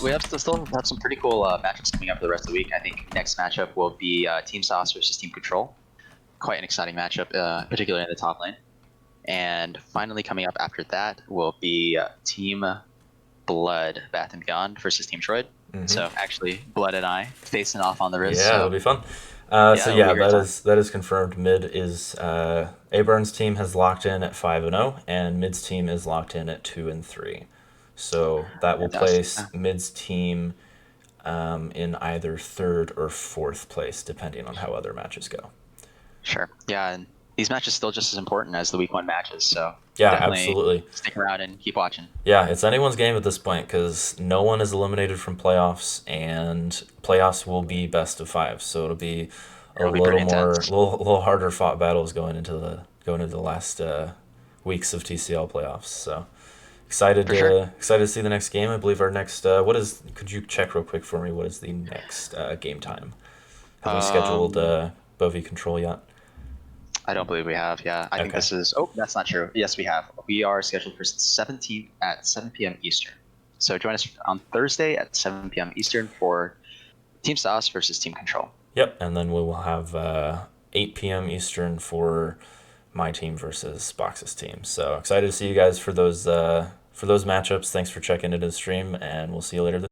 Speaker 1: have some pretty cool matchups coming up for the rest of the week. I think next matchup will be Team Sauce versus Team Control. Quite an exciting matchup, particularly in the top lane. And finally coming up after that will be Team BludBathnBeyond versus Team Troid. Mm-hmm. So actually, Blud and I facing off on the wrist.
Speaker 2: Yeah, it'll be fun. That is confirmed. Mid is AIBox's team has locked in at 5-0, and mid's team is locked in at 2-3. So that will place mid's team in either third or fourth place, depending on how other matches go.
Speaker 1: Sure. Yeah, and these matches still just as important as the week 1 matches. So
Speaker 2: yeah, absolutely.
Speaker 1: Stick around and keep watching.
Speaker 2: Yeah, it's anyone's game at this point because no one is eliminated from playoffs, and playoffs will be best of 5. So it'll be a little harder fought battles going into the last weeks of TCL playoffs. So excited to see the next game. I believe our next could you check real quick for me? What is the next game time? Have we scheduled Bovie Control yet?
Speaker 1: I don't believe we have. Yeah, I think this is. Oh, that's not true. Yes, we have. We are scheduled for 17 at 7 p.m. Eastern. So join us on Thursday at 7 p.m. Eastern for Team Sauce versus Team Control.
Speaker 2: Yep, and then we will have 8 p.m. Eastern for my team versus Box's team. So excited to see you guys for those matchups. Thanks for checking into the stream, and we'll see you later.